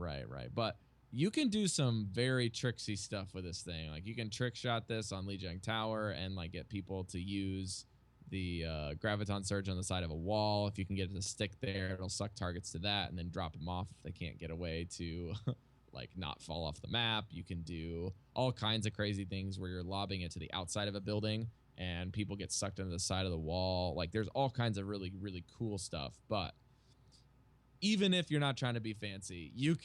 But you can do some very tricksy stuff with this thing. Like you can trick shot this on Lijiang Tower and like get people to use the Graviton Surge on the side of a wall. If you can get it to stick there, it'll suck targets to that and then drop them off if they can't get away to like not fall off the map. You can do all kinds of crazy things where you're lobbing it to the outside of a building and people get sucked into the side of the wall. Like there's all kinds of really, really cool stuff. But even if you're not trying to be fancy, you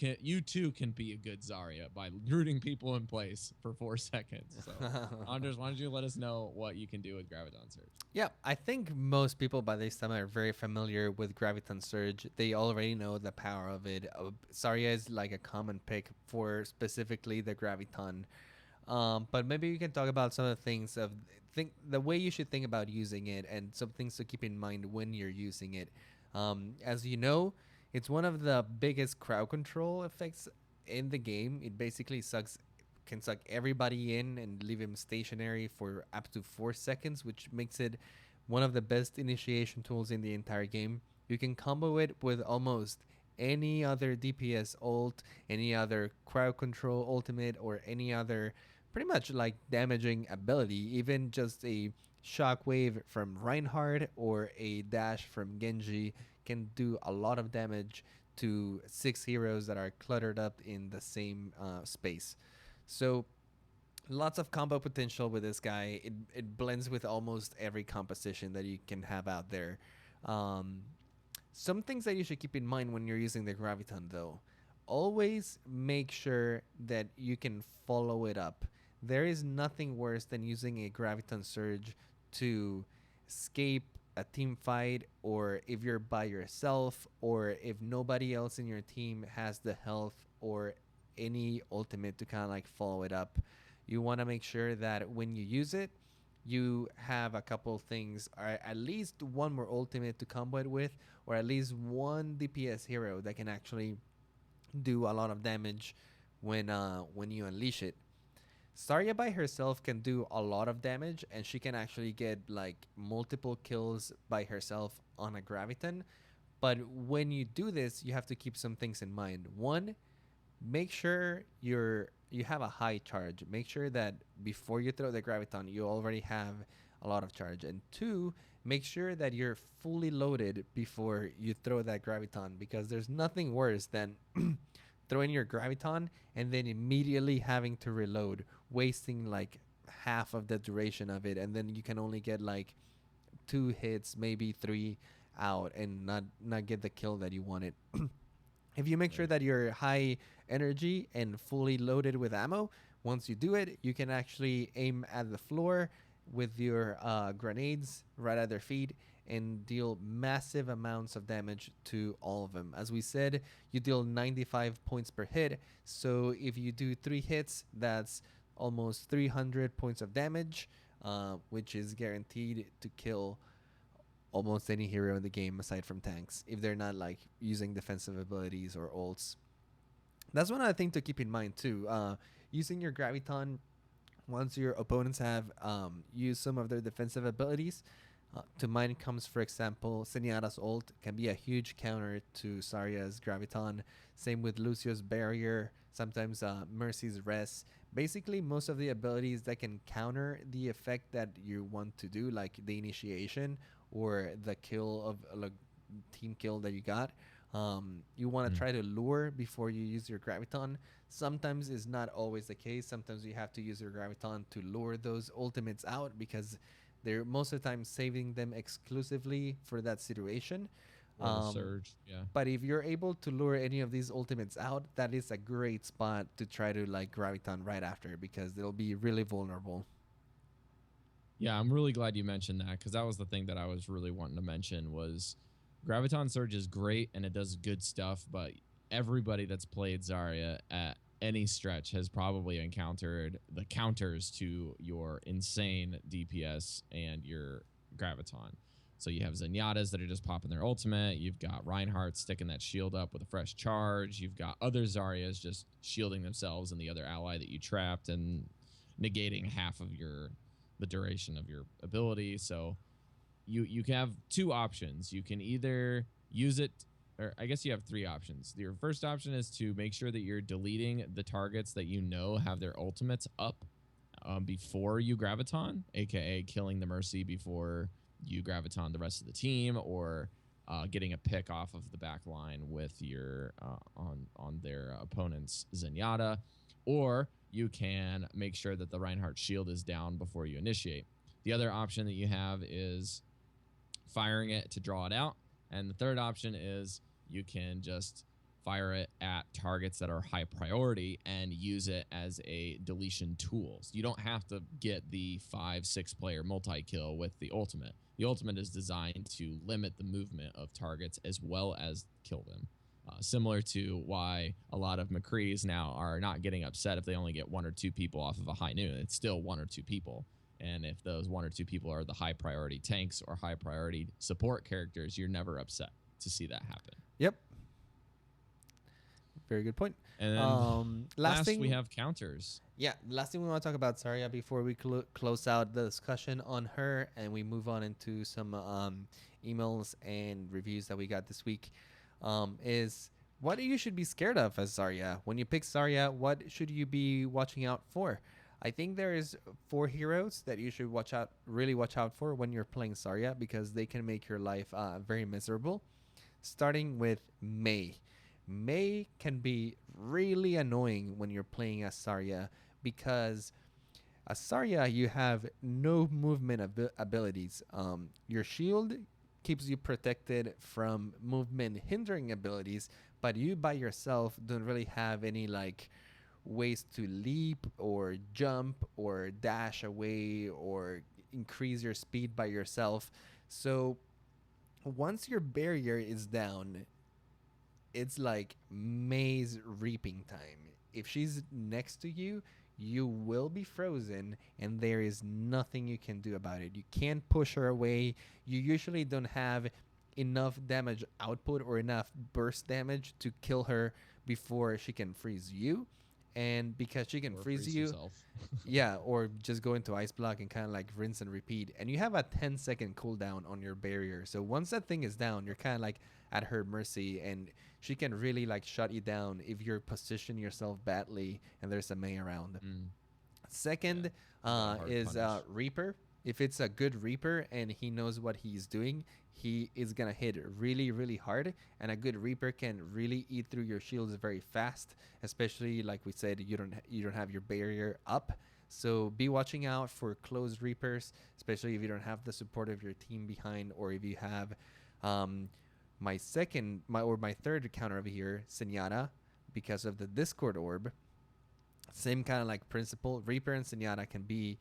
too can be a good Zarya by rooting people in place for 4 seconds. So, Anders, why don't you let us know what you can do with Graviton Surge? Yeah, I think most people by this time are very familiar with Graviton Surge. They already know the power of it. Zarya is like a common pick for specifically the Graviton. But maybe you can talk about some of the things the way you should think about using it and some things to keep in mind when you're using it. As you know, it's one of the biggest crowd control effects in the game. It basically can suck everybody in and leave him stationary for up to 4 seconds, which makes it one of the best initiation tools in the entire game. You can combo it with almost any other DPS ult, any other crowd control ultimate, or any other pretty much like damaging ability, even just a shockwave from Reinhardt or a dash from Genji can do a lot of damage to 6 heroes that are cluttered up in the same space. So lots of combo potential with this guy. It blends with almost every composition that you can have out there. Some things that you should keep in mind when you're using the Graviton though. Always make sure that you can follow it up. There is nothing worse than using a Graviton Surge to escape a team fight, or if you're by yourself, or if nobody else in your team has the health or any ultimate to kind of like follow it up. You want to make sure that when you use it, you have a couple things, or at least one more ultimate to combo it with, or at least one DPS hero that can actually do a lot of damage when you unleash it. Zarya by herself can do a lot of damage, and she can actually get like multiple kills by herself on a Graviton. But when you do this, you have to keep some things in mind. One, make sure you have a high charge. Make sure that before you throw the Graviton, you already have a lot of charge. And two, make sure that you're fully loaded before you throw that Graviton, because there's nothing worse than throwing your Graviton and then immediately having to reload, wasting like half of the duration of it, and then you can only get like 2 hits, maybe 3 out, and not get the kill that you wanted. If you make sure that you're high energy and fully loaded with ammo, once you do it, you can actually aim at the floor with your grenades right at their feet and deal massive amounts of damage to all of them. As we said, you deal 95 points per hit. So if you do 3 hits, that's almost 300 points of damage, which is guaranteed to kill almost any hero in the game aside from tanks, if they're not like using defensive abilities or ults. That's one other thing to keep in mind too. Using your Graviton once your opponents have used some of their defensive abilities, To mind comes, for example, Zenyatta's ult can be a huge counter to Zarya's Graviton. Same with Lucio's Barrier, sometimes Mercy's Res. Basically, most of the abilities that can counter the effect that you want to do, like the initiation or the kill of like team kill that you got. You want to try to lure before you use your Graviton. Sometimes is not always the case. Sometimes you have to use your Graviton to lure those ultimates out because they're most of the time saving them exclusively for that situation. Or the surge. Yeah. But if you're able to lure any of these ultimates out, that is a great spot to try to like Graviton right after because they'll be really vulnerable. Yeah, I'm really glad you mentioned that because that was the thing that I was really wanting to mention was Graviton Surge is great and it does good stuff, but everybody that's played Zarya at any stretch has probably encountered the counters to your insane DPS and your Graviton. So you have Zenyatas that are just popping their ultimate. You've got Reinhardt sticking that shield up with a fresh charge. You've got other Zaryas just shielding themselves and the other ally that you trapped and negating half of the duration of your ability. So you can have two options. You can either use it, or I guess you have three options. Your first option is to make sure that you're deleting the targets that you know have their ultimates up before you Graviton, aka killing the Mercy before you Graviton the rest of the team, or getting a pick off of the back line with your on their opponent's Zenyatta, or you can make sure that the Reinhardt shield is down before you initiate. The other option that you have is firing it to draw it out. And the third option is you can just fire it at targets that are high priority and use it as a deletion tool. So you don't have to get the 5-6 player multi-kill with the ultimate. The ultimate is designed to limit the movement of targets as well as kill them. Similar to why a lot of McCrees now are not getting upset if they only get one or two people off of a high noon. It's still one or two people. And if those one or two people are the high priority tanks or high priority support characters, you're never upset to see that happen. Yep. Very good point. And then last thing, we have counters. Yeah, last thing we want to talk about Zarya before we close out the discussion on her and we move on into some emails and reviews that we got this week is what you should be scared of as Zarya. When you pick Zarya, what should you be watching out for? I think there is 4 heroes that you should really watch out for when you're playing Zarya because they can make your life very miserable. Starting with Mei. Mei can be really annoying when you're playing as Zarya because as Zarya you have no movement abilities. Your shield keeps you protected from movement hindering abilities, but you by yourself don't really have any like ways to leap or jump or dash away or increase your speed by yourself. So once your barrier is down, it's like Mei's reaping time. If she's next to you, you will be frozen and there is nothing you can do about it. You can't push her away. You usually don't have enough damage output or enough burst damage to kill her before she can freeze you. And because she can freeze you, yeah, or just go into ice block and kind of like rinse and repeat. And you have a 10-second cooldown on your barrier. So once that thing is down, you're kind of like at her mercy, and she can really like shut you down if you're positioning yourself badly and there's a Mei around. Second is Reaper. If it's a good Reaper and he knows what he's doing, he is gonna hit really, really hard, and a good Reaper can really eat through your shields very fast. Especially like we said, you don't have your barrier up, so be watching out for close Reapers, especially if you don't have the support of your team behind, or if you have my third counter over here, Zenyatta, because of the Discord orb. Same kind of like principle. Reaper and Zenyatta can be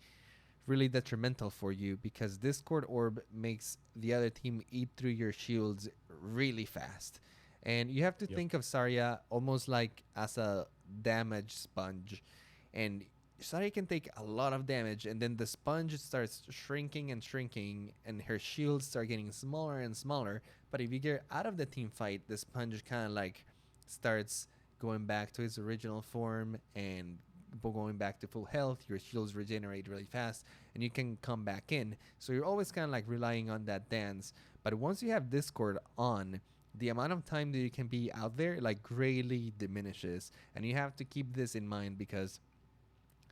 really detrimental for you because Discord orb makes the other team eat through your shields really fast. And you have to think of Zarya almost like as a damage sponge. And Zarya can take a lot of damage, and then the sponge starts shrinking and shrinking, and her shields start getting smaller and smaller. But if you get out of the team fight, the sponge kind of like starts going back to its original form and going back to full health, your shields regenerate really fast, and you can come back in. So you're always kind of like relying on that dance. But once you have Discord on, the amount of time that you can be out there like greatly diminishes, and you have to keep this in mind because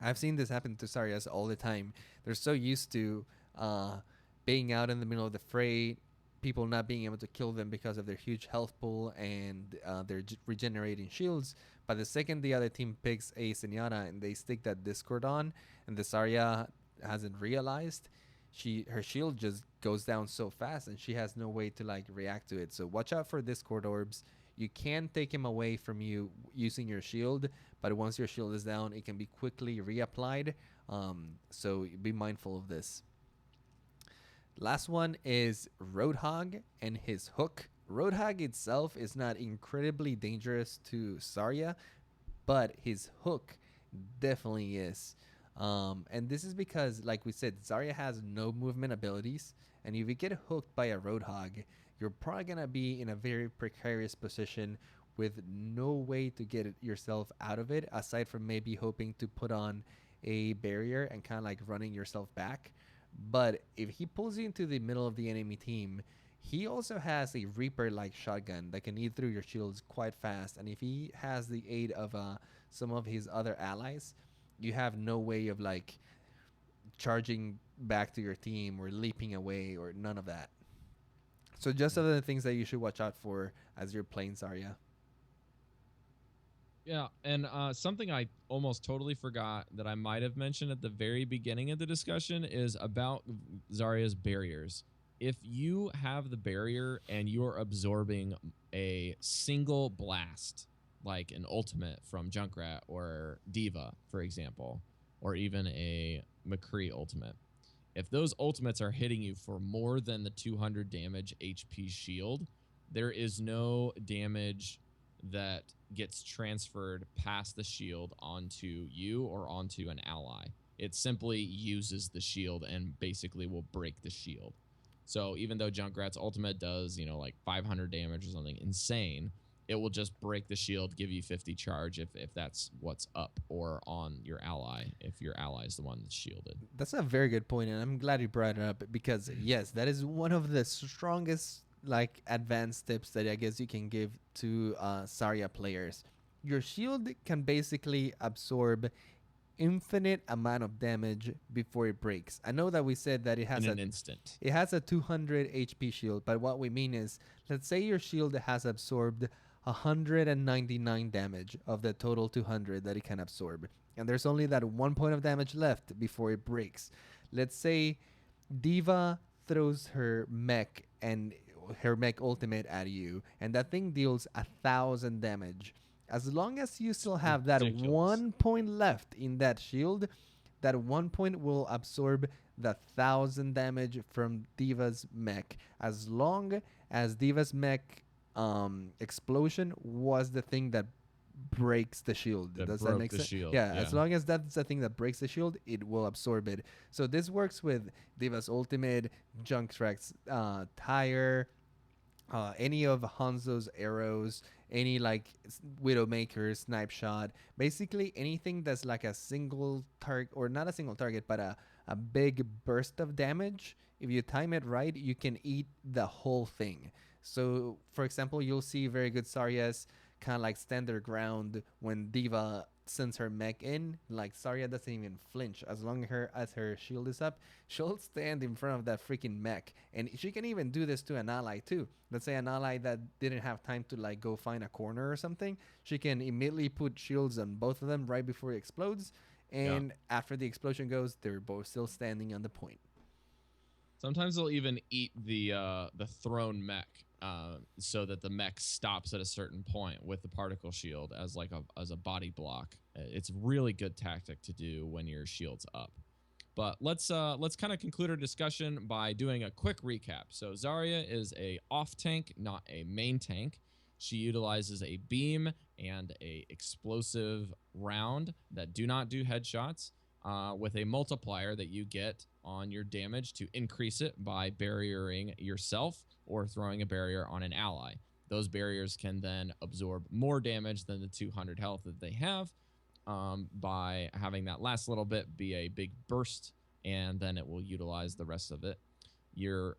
I've seen this happen to Saryas all the time. They're so used to uh, being out in the middle of the fray, people not being able to kill them because of their huge health pool and their regenerating shields. But the second the other team picks a Zenyatta and they stick that Discord on, and the Zarya hasn't realized, her shield just goes down so fast, and she has no way to like react to it. So watch out for Discord orbs. You can take him away from you using your shield, but once your shield is down, it can be quickly reapplied. So be mindful of this. Last one is Roadhog and his hook. Roadhog itself is not incredibly dangerous to Zarya, but his hook definitely is. And this is because, like we said, Zarya has no movement abilities, and if you get hooked by a Roadhog, you're probably gonna be in a very precarious position with no way to get yourself out of it, aside from maybe hoping to put on a barrier and kind of like running yourself back. But if he pulls you into the middle of the enemy team, he also has a Reaper-like shotgun that can eat through your shields quite fast. And if he has the aid of some of his other allies, you have no way of like charging back to your team or leaping away or none of that. So just other things that you should watch out for as you're playing Zarya. Yeah, and something I almost totally forgot that I might have mentioned at the very beginning of the discussion is about Zarya's barriers. If you have the barrier and you're absorbing a single blast, like an ultimate from Junkrat or Diva, for example, or even a McCree ultimate, if those ultimates are hitting you for more than the 200 damage HP shield, there is no damage that gets transferred past the shield onto you or onto an ally. It simply uses the shield and basically will break the shield. So even though Junkrat's ultimate does, like 500 damage or something insane, it will just break the shield, give you 50 charge if that's what's up or on your ally, if your ally is the one that's shielded. That's a very good point, and I'm glad you brought it up because yes, that is one of the strongest like advanced tips that I guess you can give to Zarya players. Your shield can basically absorb infinite amount of damage before it breaks. I know that we said that it has in an instant. It has a 200 HP shield, but what we mean is, let's say your shield has absorbed 199 damage of the total 200 that it can absorb, and there's only that 1 point of damage left before it breaks. Let's say Diva throws her mech and her mech ultimate at you, and that thing deals 1,000 damage. As long as you still have that Ridiculous. 1 point left in that shield, that 1 point will absorb the 1,000 damage from Diva's mech. As long as Diva's mech explosion was the thing that breaks the shield. Does that make sense? Shield. Yeah, as long as that's the thing that breaks the shield, it will absorb it. So this works with Diva's ultimate, Junkrat's tire, any of Hanzo's arrows, any like Widowmaker, snipe shot, basically anything that's like a single target, or not a single target, but a big burst of damage. If you time it right, you can eat the whole thing. So, for example, you'll see very good Zaryas kind of like stand their ground when Diva sends her mech in. Like, Zarya doesn't even flinch. As long as her shield is up, she'll stand in front of that freaking mech. And she can even do this to an ally too. Let's say an ally that didn't have time to like go find a corner or something. She can immediately put shields on both of them right before it explodes. And after the explosion goes, they're both still standing on the point. Sometimes they'll even eat the thrown mech, so that the mech stops at a certain point with the particle shield as like as a body block. It's really good tactic to do when your shield's up. But let's kind of conclude our discussion by doing a quick recap. So Zarya is a off tank, not a main tank. She utilizes a beam and a explosive round that do not do headshots, with a multiplier that you get on your damage to increase it by barriering yourself or throwing a barrier on an ally. Those barriers can then absorb more damage than the 200 health that they have. by having that last little bit be a big burst, and then it will utilize the rest of it. Your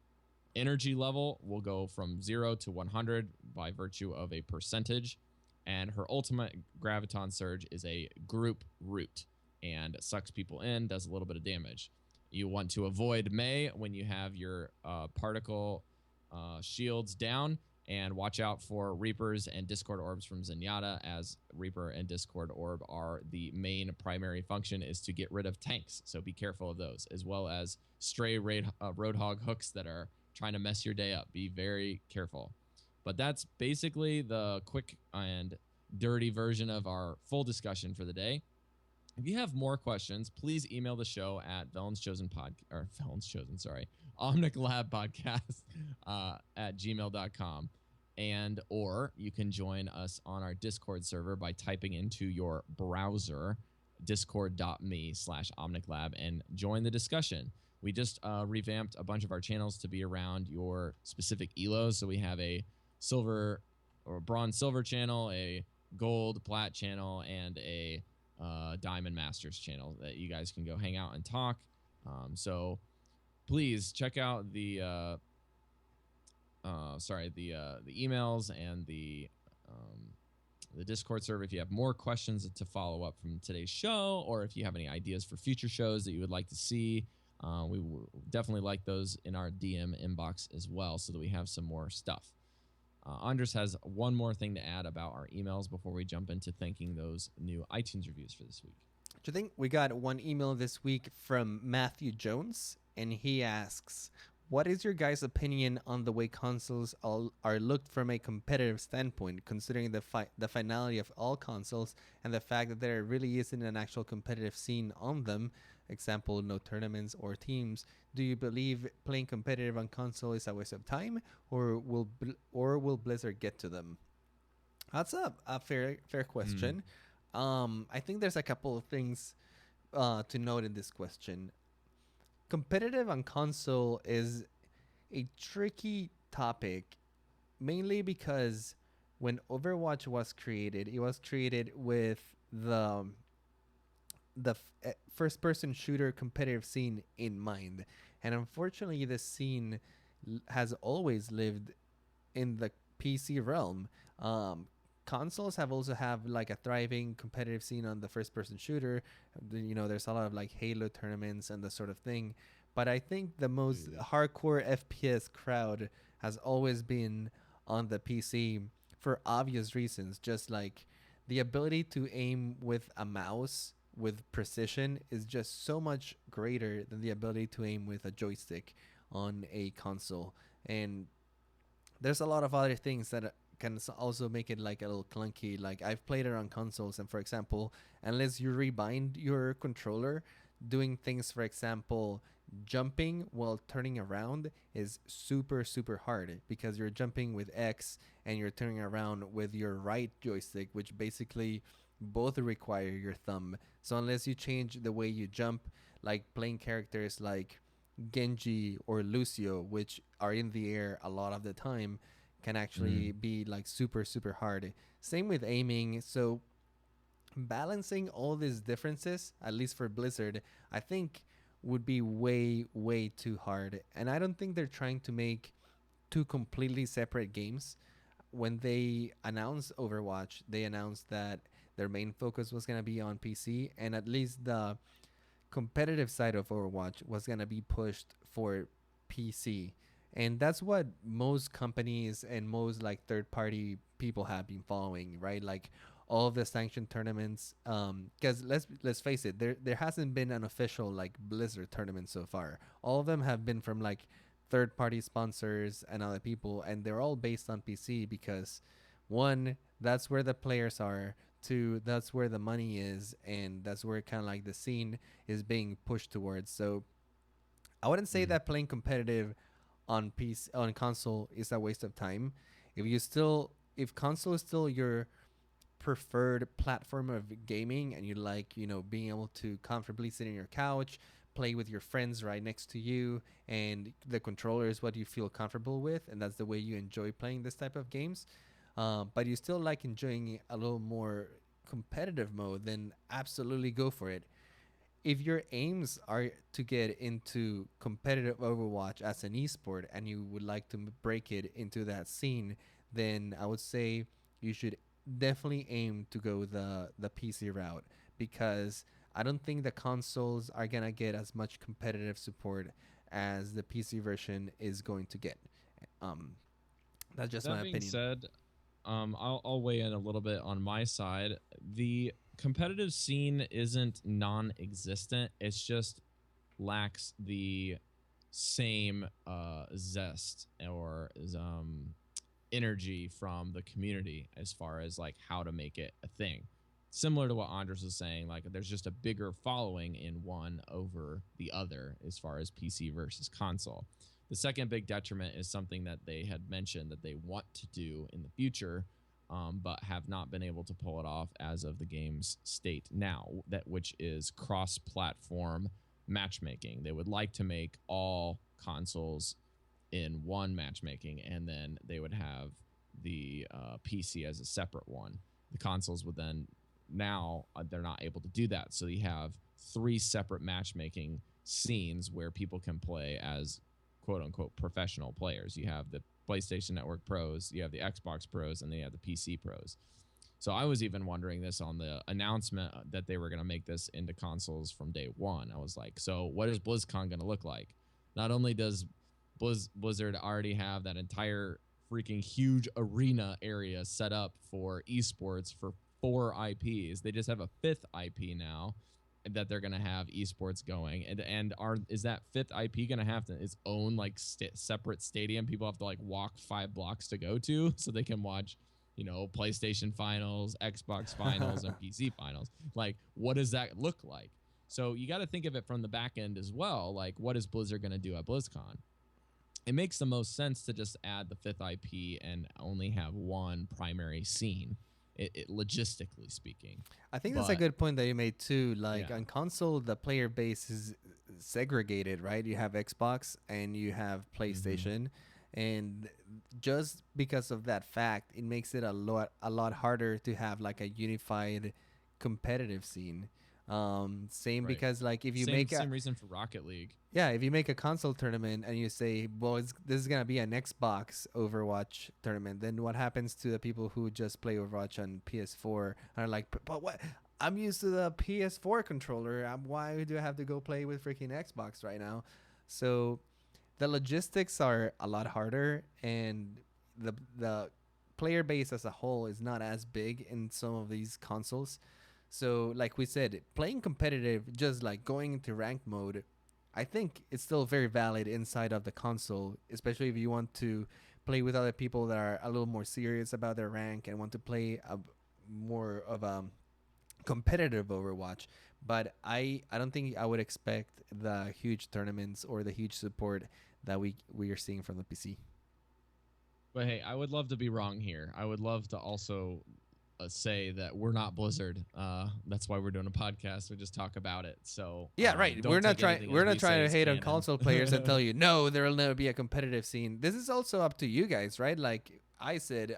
energy level will go from 0 to 100 by virtue of a percentage, and her ultimate graviton surge is a group root and sucks people in, does a little bit of damage. You want to avoid May when you have your particle shields down, and watch out for Reapers and Discord Orbs from Zenyatta, as Reaper and Discord Orb are the main primary function is to get rid of tanks. So be careful of those, as well as stray Roadhog hooks that are trying to mess your day up. Be very careful. But that's basically the quick and dirty version of our full discussion for the day. If you have more questions, please email the show at Omnic Lab Podcast at gmail.com. And or you can join us on our Discord server by typing into your browser discord.me/OmnicLab and join the discussion. We just revamped a bunch of our channels to be around your specific elos. So we have a silver or bronze silver channel, a gold plat channel, and a Diamond Masters channel that you guys can go hang out and talk. So please check out the emails and the Discord server if you have more questions to follow up from today's show, or if you have any ideas for future shows that you would like to see. We definitely like those in our DM inbox as well, so that we have some more stuff. Andres has one more thing to add about our emails before we jump into thanking those new iTunes reviews for this week. I think we got one email this week from Matthew Jones, and he asks, what is your guys' opinion on the way consoles are looked from a competitive standpoint, considering the finality of all consoles and the fact that there really isn't an actual competitive scene on them? Example, no tournaments or teams. Do you believe playing competitive on console is a waste of time, or will Blizzard get to them? That's a fair question. I think there's a couple of things to note in this question. Competitive on console is a tricky topic, mainly because when Overwatch was created, it was created with the first-person shooter competitive scene in mind, and unfortunately, this scene has always lived in the PC realm. Consoles have also have like a thriving competitive scene on the first-person shooter. You know, there's a lot of like Halo tournaments and the sort of thing. But I think the most hardcore FPS crowd has always been on the PC for obvious reasons. Just like the ability to aim with a mouse with precision is just so much greater than the ability to aim with a joystick on a console. And there's a lot of other things that can also make it like a little clunky. Like I've played it on consoles, and for example, unless you rebind your controller, doing things, for example, jumping while turning around is super hard, because you're jumping with X and you're turning around with your right joystick, which basically both require your thumb. So unless you change the way you jump, like playing characters like Genji or Lucio, which are in the air a lot of the time, can actually be like super hard. Same with aiming. So balancing all these differences, at least for Blizzard, I think would be way too hard. And I don't think they're trying to make two completely separate games. When they announced Overwatch, they announced that their main focus was going to be on PC, and at least the competitive side of Overwatch was going to be pushed for PC. And that's what most companies and most like third-party people have been following, right? Like all of the sanctioned tournaments, because let's face it, there hasn't been an official like Blizzard tournament so far. All of them have been from like third-party sponsors and other people, and they're all based on PC because, one, that's where the players are. Two, that's where the money is, and that's where kind of like the scene is being pushed towards. So I wouldn't say that playing competitive on PC on console is a waste of time. If console is still your preferred platform of gaming, and you like, you know, being able to comfortably sit in your couch, play with your friends right next to you, and the controller is what you feel comfortable with, and that's the way you enjoy playing this type of games, but you still like enjoying a little more competitive mode, then absolutely go for it. If your aims are to get into competitive Overwatch as an esport and you would like to break it into that scene, then I would say you should definitely aim to go the PC route, because I don't think the consoles are gonna get as much competitive support as the PC version is going to get. Um, that's just That my being opinion. said, I'll weigh in a little bit on my side. The competitive scene isn't non-existent. It's just lacks the same zest or energy from the community as far as like how to make it a thing. Similar to what Andres was saying, like there's just a bigger following in one over the other as far as PC versus console. The second big detriment is something that they had mentioned that they want to do in the future, but have not been able to pull it off as of the game's state now, that which is cross-platform matchmaking. They would like to make all consoles in one matchmaking, and then they would have the PC as a separate one. The consoles would then now they're not able to do that, so you have three separate matchmaking scenes where people can play as quote unquote professional players. You have the PlayStation Network Pros, you have the Xbox Pros, and then you have the PC Pros. So I was even wondering this on the announcement that they were going to make this into consoles from day one. I was like, so what is BlizzCon going to look like? Not only does Blizzard already have that entire freaking huge arena area set up for esports for 4 IPs, they just have a 5th IP now that they're going to have esports going, and is that 5th IP going to have its own like separate stadium people have to like walk 5 blocks to go to so they can watch, you know, PlayStation finals, Xbox finals, and PC finals? Like, what does that look like? So you got to think of it from the back end as well. Like, what is Blizzard going to do at BlizzCon? It makes the most sense to just add the 5th IP and only have one primary scene. It logistically speaking. I think that's a good point that you made too. Like on console, the player base is segregated, right? You have Xbox and you have PlayStation, and just because of that fact, it makes it a lot harder to have like a unified competitive scene. Same Right. because like if you same, make same reason for Rocket League. yeah, if you make a console tournament and you say, well, this is going to be an Xbox Overwatch tournament, then what happens to the people who just play Overwatch on PS4 and are like, but what? I'm used to the PS4 controller. Why do I have to go play with freaking Xbox right now? So the logistics are a lot harder, and the player base as a whole is not as big in some of these consoles. So like we said, playing competitive, just like going into ranked mode, I think it's still very valid inside of the console, especially if you want to play with other people that are a little more serious about their rank and want to play a more of a competitive Overwatch. But I don't think I would expect the huge tournaments or the huge support that we are seeing from the PC. But hey, I would love to be wrong here. I would love to also say that we're not Blizzard. That's why we're doing a podcast. We just talk about it. So yeah, right. We're not trying to hate on console players and tell you no, there will never be a competitive scene. This is also up to you guys, right? Like I said,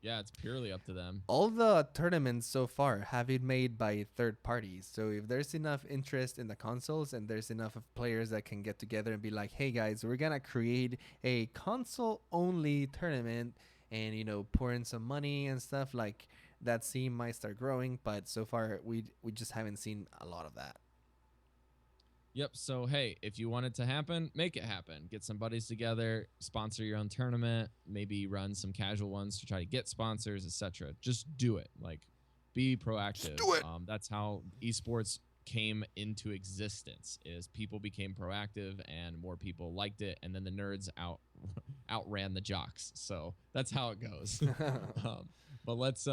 yeah, it's purely up to them. All the tournaments so far have been made by third parties. So if there's enough interest in the consoles and there's enough of players that can get together and be like, hey guys, we're gonna create a console only tournament and, you know, pour in some money and stuff, like that scene might start growing. But so far we just haven't seen a lot of that. Yep. So, hey, if you want it to happen, make it happen. Get some buddies together, sponsor your own tournament, maybe run some casual ones to try to get sponsors, etc. Just do it. Like, be proactive. Just do it. That's how esports came into existence. Is people became proactive and more people liked it, and then the nerds outran the jocks. So that's how it goes. But let's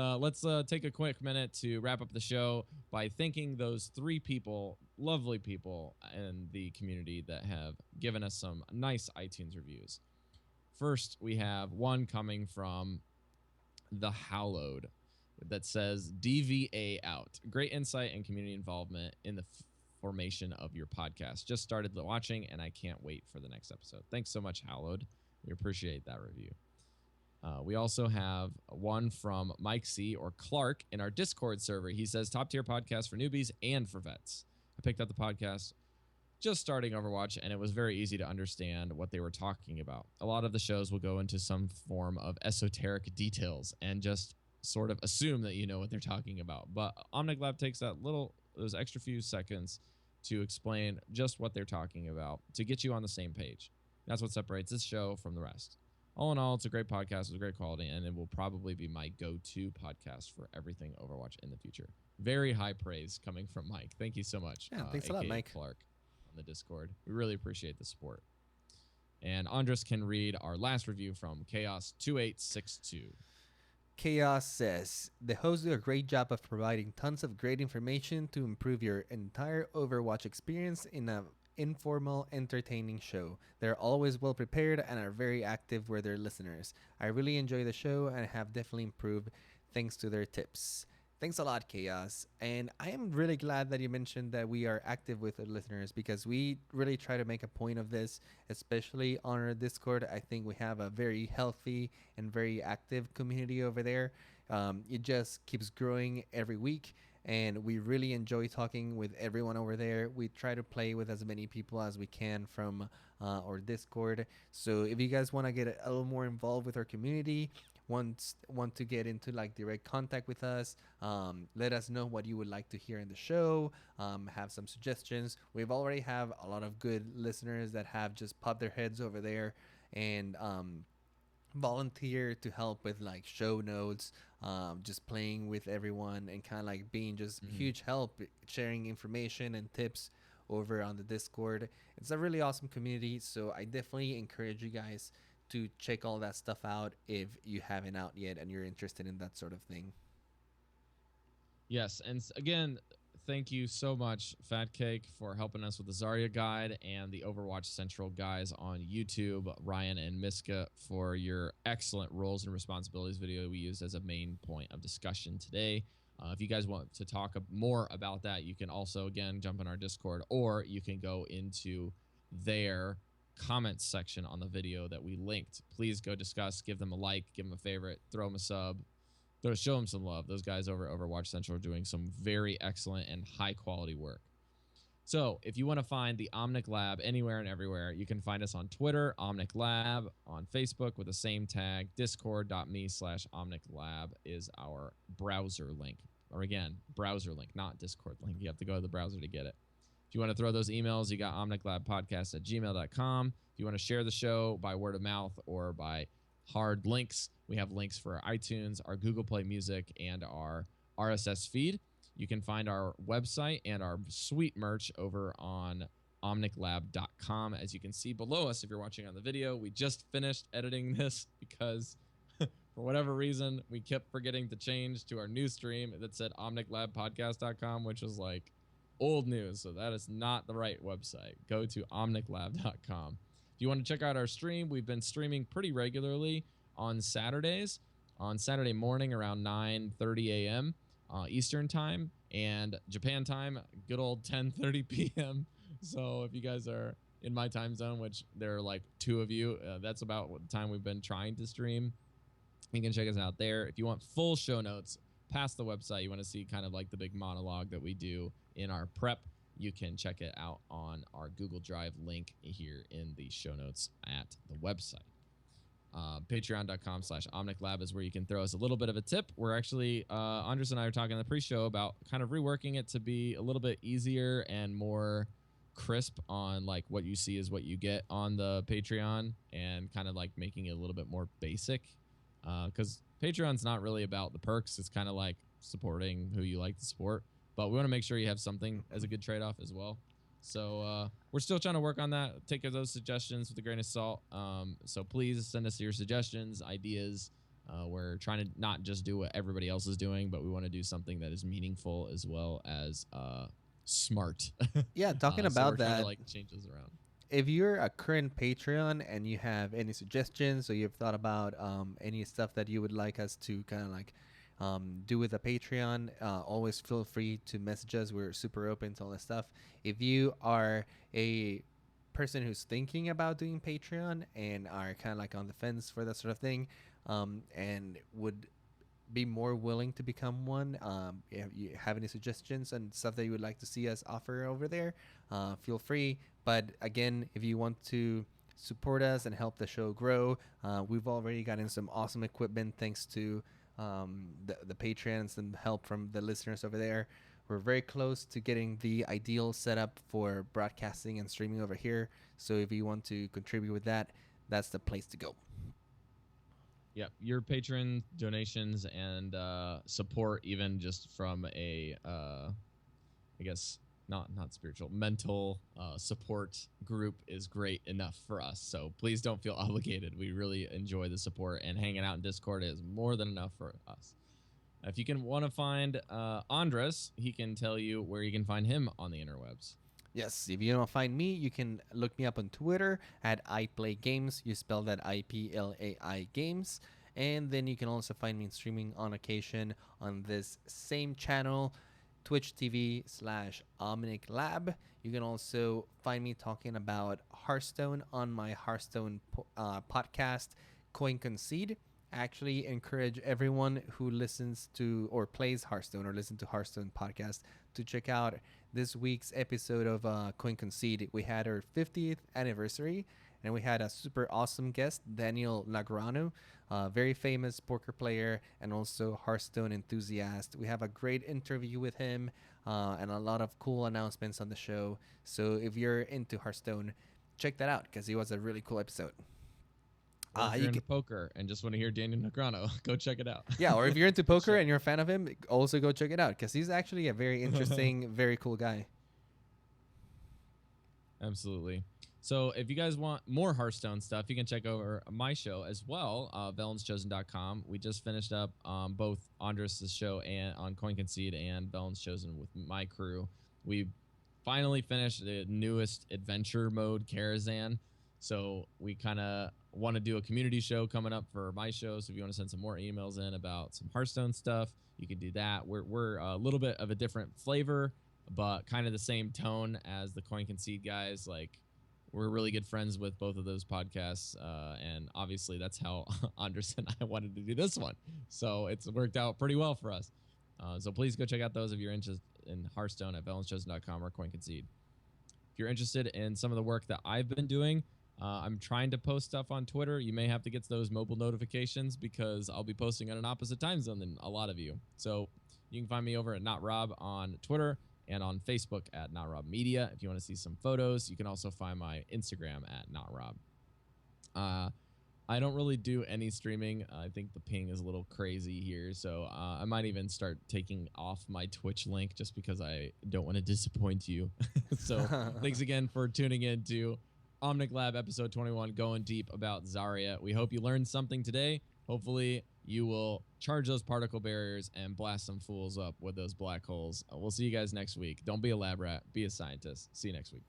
take a quick minute to wrap up the show by thanking those 3 people, lovely people in the community that have given us some nice iTunes reviews. First, we have one coming from The Hallowed that says, DVA out. Great insight and community involvement in the formation of your podcast. Just started watching, and I can't wait for the next episode. Thanks so much, Hallowed. We appreciate that review. We also have one from Mike C. or Clark in our Discord server. He says, top tier podcast for newbies and for vets. I picked up the podcast just starting Overwatch, and it was very easy to understand what they were talking about. A lot of the shows will go into some form of esoteric details and just sort of assume that you know what they're talking about. But Omnic Lab takes those extra few seconds to explain just what they're talking about to get you on the same page. That's what separates this show from the rest. All in all, it's a great podcast. It's a great quality, and it will probably be my go-to podcast for everything Overwatch in the future. Very high praise coming from Mike. Thank you so much. Yeah, thanks a lot, Mike. Clark on the Discord. We really appreciate the support. And Andres can read our last review from Chaos2862. Chaos says, the hosts do a great job of providing tons of great information to improve your entire Overwatch experience in an informal, entertaining show. They're always well prepared and are very active with their listeners. I really enjoy the show and have definitely improved thanks to their tips. Thanks a lot, Chaos. And I am really glad that you mentioned that we are active with our listeners, because we really try to make a point of this, especially on our Discord. I think we have a very healthy and very active community over there. It just keeps growing every week, and we really enjoy talking with everyone over there. We try to play with as many people as we can from our Discord. So if you guys want to get a little more involved with our community, want to get into like direct contact with us, let us know what you would like to hear in the show, have some suggestions. We've already have a lot of good listeners that have just popped their heads over there and volunteer to help with like show notes, just playing with everyone and kind of like being just huge help, sharing information and tips over on the Discord. It's a really awesome community, so I definitely encourage you guys to check all that stuff out if you haven't out yet and you're interested in that sort of thing. Yes, and again, thank you so much, Fat Cake, for helping us with the Zarya guide, and the Overwatch Central guys on YouTube, Ryan and Miska, for your excellent roles and responsibilities video we used as a main point of discussion today. If you guys want to talk more about that, you can also, again, jump in our Discord, or you can go into their comments section on the video that we linked. Please go discuss, give them a like, give them a favorite, throw them a sub, show them some love. Those guys over at Overwatch Central are doing some very excellent and high quality work. So if you want to find the Omnic Lab anywhere and everywhere, you can find us on Twitter, Omnic Lab, on Facebook with the same tag. Discord.me/Omnic Lab is our browser link. Or again, browser link, not Discord link. You have to go to the browser to get it. If you want to throw those emails, you got omniclabpodcast@gmail.com. If you want to share the show by word of mouth or by hard links, we have links for our iTunes, our Google Play Music, and our RSS feed. You can find our website and our sweet merch over on omniclab.com. As you can see below us, if you're watching on the video, we just finished editing this because for whatever reason, we kept forgetting to change to our new stream that said omniclabpodcast.com, which was like old news. So that is not the right website. Go to omniclab.com. If you want to check out our stream, we've been streaming pretty regularly on Saturdays, on Saturday morning around 9:30 a.m. Eastern time, and Japan time, good old 10:30 p.m. So if you guys are in my time zone, which there are like two of you, that's about what time we've been trying to stream. You can check us out there. If you want full show notes past the website, you want to see kind of like the big monologue that we do in our prep, you can check it out on our Google Drive link here in the show notes at the website. Patreon.com/OmnicLab is where you can throw us a little bit of a tip. We're actually, Andres and I are talking in the pre-show about kind of reworking it to be a little bit easier and more crisp on like what you see is what you get on the Patreon, and kind of like making it a little bit more basic. Because Patreon's not really about the perks. It's kind of like supporting who you like to support. But we want to make sure you have something as a good trade-off as well. So we're still trying to work on that. Take those suggestions with a grain of salt. So please send us your suggestions, ideas. We're trying to not just do what everybody else is doing, but we want to do something that is meaningful as well as smart. Yeah, talking so about we're trying that, to like change those around. if you're a current Patreon and you have any suggestions, or you've thought about any stuff that you would like us to kind of like do with the Patreon, always feel free to message us. We're super open to all that stuff. If you are a person who's thinking about doing Patreon and are kind of like on the fence for that sort of thing, and would be more willing to become one. If you have any suggestions and stuff that you would like to see us offer over there, feel free. But again, if you want to support us and help the show grow, we've already gotten some awesome equipment thanks to the patrons and help from the listeners over there. We're very close to getting the ideal setup for broadcasting and streaming over here. So if you want to contribute with that, that's the place to go. Yep, your patron donations and support, even just from a, I guess not spiritual, mental support group, is great enough for us. So please don't feel obligated. We really enjoy the support, and hanging out in Discord is more than enough for us. If you want to find Andres, he can tell you where you can find him on the interwebs. Yes, if you don't find me, you can look me up on Twitter at iPlayGames. You spell that IPLAI Games. And then you can also find me streaming on occasion on this same channel, Twitch TV/Omnic Lab. You can also find me talking about Hearthstone on my Hearthstone podcast, Coin Concede. I actually encourage everyone who listens to or plays Hearthstone or listen to Hearthstone podcast to check out this week's episode of Coin Concede. We had our 50th anniversary, and we had a super awesome guest, Daniel Lagrano, a very famous poker player and also Hearthstone enthusiast. We have a great interview with him and a lot of cool announcements on the show. So if you're into Hearthstone, check that out because it was a really cool episode. If you're into poker and just want to hear Daniel Negreanu, go check it out. Yeah, or if you're into poker and you're a fan of him, also go check it out because he's actually a very interesting, very cool guy. Absolutely. So if you guys want more Hearthstone stuff, you can check over my show as well, VelonsChosen.com. We just finished up both Andres' show and on Coin Concede and Velons Chosen with my crew. We finally finished the newest adventure mode, Karazhan. So we kind of want to do a community show coming up for my show. So if you want to send some more emails in about some Hearthstone stuff, you can do that. We're a little bit of a different flavor, but kind of the same tone as the Coin Concede guys. Like, we're really good friends with both of those podcasts, and obviously that's how Andres and I wanted to do this one. So it's worked out pretty well for us. So please go check out those if you're interested in Hearthstone at VelonsChosen.com or Coin Concede. If you're interested in some of the work that I've been doing, I'm trying to post stuff on Twitter. You may have to get those mobile notifications because I'll be posting at an opposite time zone than a lot of you. So you can find me over at NotRob on Twitter and on Facebook at NotRob Media. If you want to see some photos, you can also find my Instagram at NotRob. I don't really do any streaming. I think the ping is a little crazy here, so I might even start taking off my Twitch link just because I don't want to disappoint you. So thanks again for tuning in to Omnic Lab episode 21, going deep about Zarya. We hope you learned something today. Hopefully you will charge those particle barriers and blast some fools up with those black holes. We'll see you guys next week. Don't be a lab rat. Be a scientist. See you next week.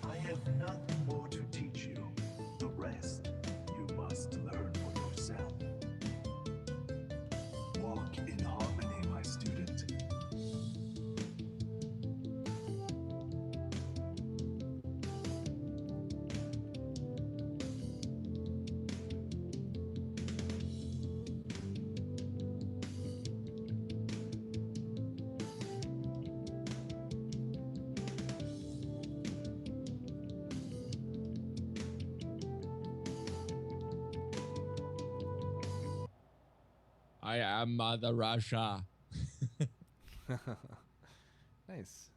I have nothing more to teach you. The rest you must learn for yourself. Walk in harmony, my student. I am Mother Russia. Nice.